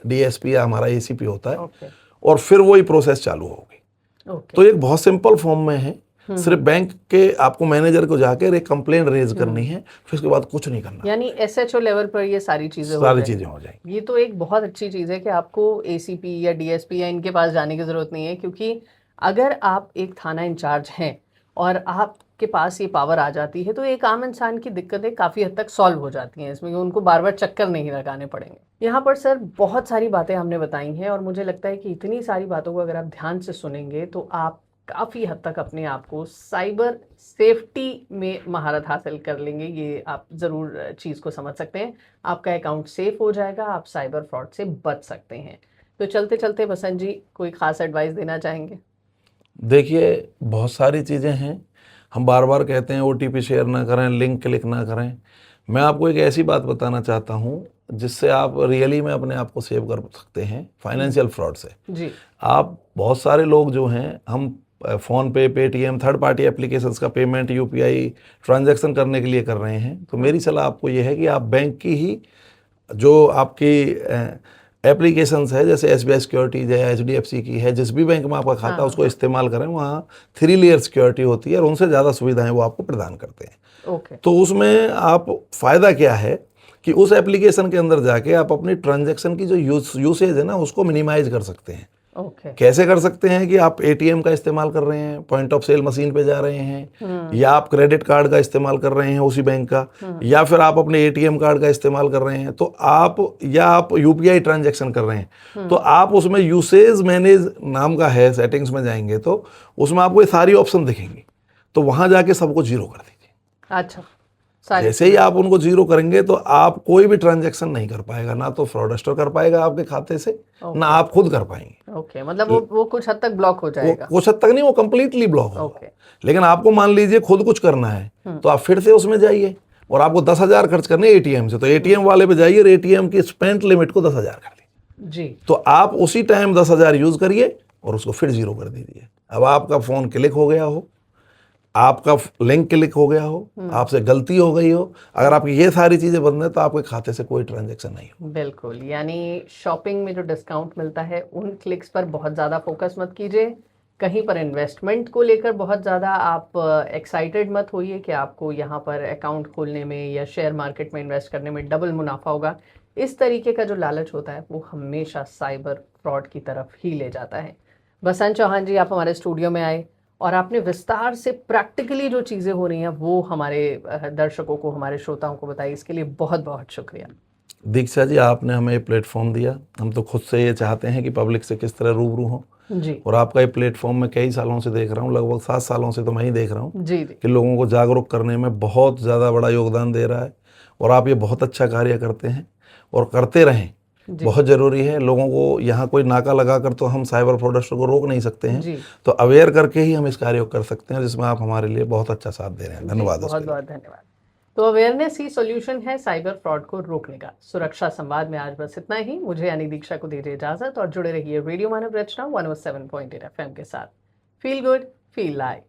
DSP या हमारा ACP होता है, और फिर वही प्रोसेस चालू होगी। तो एक बहुत सिंपल फॉर्म में है, सिर्फ बैंक के आपको मैनेजर को जाकर एक कंप्लेंट रेज करनी है, फिर उसके बाद कुछ नहीं करना। यानी SHO लेवल पर ये सारी चीजें हो जाएंगी। ये तो एक बहुत अच्छी चीज है कि आपको ACP या DSP या इनके पास जाने की जरूरत नहीं है, क्योंकि अगर आप एक थाना इंचार्ज हैं और आपके पास ये पावर आ जाती है तो एक आम इंसान की दिक्कतें काफ़ी हद तक सॉल्व हो जाती हैं, इसमें उनको बार बार चक्कर नहीं लगाने पड़ेंगे। यहाँ पर सर बहुत सारी बातें हमने बताई हैं और मुझे लगता है कि इतनी सारी बातों को अगर आप ध्यान से सुनेंगे तो आप काफ़ी हद तक अपने आप को साइबर सेफ्टी में महारत हासिल कर लेंगे। ये आप ज़रूर चीज़ को समझ सकते हैं, आपका अकाउंट सेफ हो जाएगा, आप साइबर फ्रॉड से बच सकते हैं। तो चलते चलते बसंत जी कोई ख़ास एडवाइस देना चाहेंगे? देखिए, बहुत सारी चीज़ें हैं, हम बार बार कहते हैं OTP शेयर ना करें, लिंक क्लिक ना करें। मैं आपको एक ऐसी बात बताना चाहता हूँ जिससे आप रियली में अपने आप को सेव कर सकते हैं फाइनेंशियल फ्रॉड से। जी। आप बहुत सारे लोग जो हैं, हम फ़ोन पे, पेटीएम, थर्ड पार्टी एप्लीकेशंस का पेमेंट, UPI ट्रांजैक्शन करने के लिए कर रहे हैं। तो मेरी सलाह आपको ये है कि आप बैंक की ही जो आपकी एप्लीकेशंस है, जैसे SBI सिक्योरिटीज है, HDFC की है, जिस भी बैंक में आपका खाता उसको इस्तेमाल करें। वहाँ 3 लेयर सिक्योरिटी होती है और उनसे ज़्यादा सुविधाएं वो आपको प्रदान करते हैं। तो उसमें आप फ़ायदा क्या है कि उस एप्लीकेशन के अंदर जाके आप अपनी ट्रांजैक्शन की जो यूसेज है ना, उसको मिनिमाइज कर सकते हैं। कैसे कर सकते हैं कि आप ATM का इस्तेमाल कर रहे हैं, पॉइंट ऑफ सेल मशीन पे जा रहे हैं, या आप क्रेडिट कार्ड का इस्तेमाल कर रहे हैं उसी बैंक का, या फिर आप अपने ATM कार्ड का इस्तेमाल कर रहे हैं, तो आप या आप UPI ट्रांजैक्शन कर रहे हैं, तो आप उसमें यूसेज मैनेज नाम का है, सेटिंग्स में जाएंगे तो उसमें आपको ये सारी ऑप्शन दिखेंगी, तो वहां जाके सबको 0 कर दीजिए। अच्छा। जैसे ही आप उनको 0 करेंगे तो आप कोई भी ट्रांजैक्शन नहीं कर पाएगा, ना तो फ्रॉडस्टर कर पाएगा आपके खाते से, ना आप खुद कर पाएंगे। मतलब वो कुछ हद तक ब्लॉक हो जाएगा। कुछ हद तक नहीं, वो कंप्लीटली ब्लॉक होगा। लेकिन आपको मान लीजिए खुद कुछ करना है तो आप फिर से उसमें जाइए, और आपको 10,000 खर्च करने ATM से, तो ATM वाले पे जाइए और ATM की स्पेंड लिमिट को 10,000 कर दीजिए जी। तो आप उसी टाइम 10,000 यूज करिए और उसको फिर 0 कर दीजिए। अब आपका फोन क्लिक हो गया हो, आपका लिंक क्लिक हो गया हो, आपसे गलती हो गई हो, अगर आपकी ये सारी चीजें बंद है तो आपके खाते से कोई ट्रांजैक्शन नहीं हो। बिल्कुल, यानी शॉपिंग में जो डिस्काउंट मिलता है उन क्लिक्स पर बहुत ज़्यादा फोकस मत कीजिए, कहीं पर इन्वेस्टमेंट को लेकर बहुत ज़्यादा आप एक्साइटेड मत होइए कि आपको यहाँ पर अकाउंट खोलने में या शेयर मार्केट में इन्वेस्ट करने में डबल मुनाफा होगा। इस तरीके का जो लालच होता है वो हमेशा साइबर फ्रॉड की तरफ ही ले जाता है। बसंत चौहान जी, आप हमारे स्टूडियो में आए और आपने विस्तार से प्रैक्टिकली जो चीज़ें हो रही हैं वो हमारे दर्शकों को, हमारे श्रोताओं को बताई। इसके लिए बहुत बहुत शुक्रिया। दीक्षा जी, आपने हमें ये प्लेटफॉर्म दिया। हम तो खुद से ये चाहते हैं कि पब्लिक से किस तरह रूबरू हों, जी और आपका ये प्लेटफॉर्म मैं कई सालों से देख रहा हूँ, लगभग 7 सालों से तो मैं ही देख रहा हूँ जी जी कि लोगों को जागरूक करने में बहुत ज़्यादा बड़ा योगदान दे रहा है, और आप ये बहुत अच्छा कार्य करते हैं और करते रहें। जी बहुत ज़रूरी है। लोगों को यहाँ कोई नाका लगा कर तो हम साइबर फ्रॉडस्टर को रोक नहीं सकते हैं, जी तो अवेयर करके ही हम इस कार्य को कर सकते हैं, जिसमें आप हमारे लिए बहुत अच्छा साथ दे रहे हैं। धन्यवाद। बहुत उसके लिए बहुत धन्यवाद। तो अवेयरनेस ही सॉल्यूशन है साइबर फ्रॉड को रोकने का। सुरक्षा संवाद में आज बस इतना ही। मुझे यानी दीक्षा को दीजिए इजाजत और जुड़े रहिए रेडियो मानव रचना 107.8 FM के साथ। Feel good, feel live.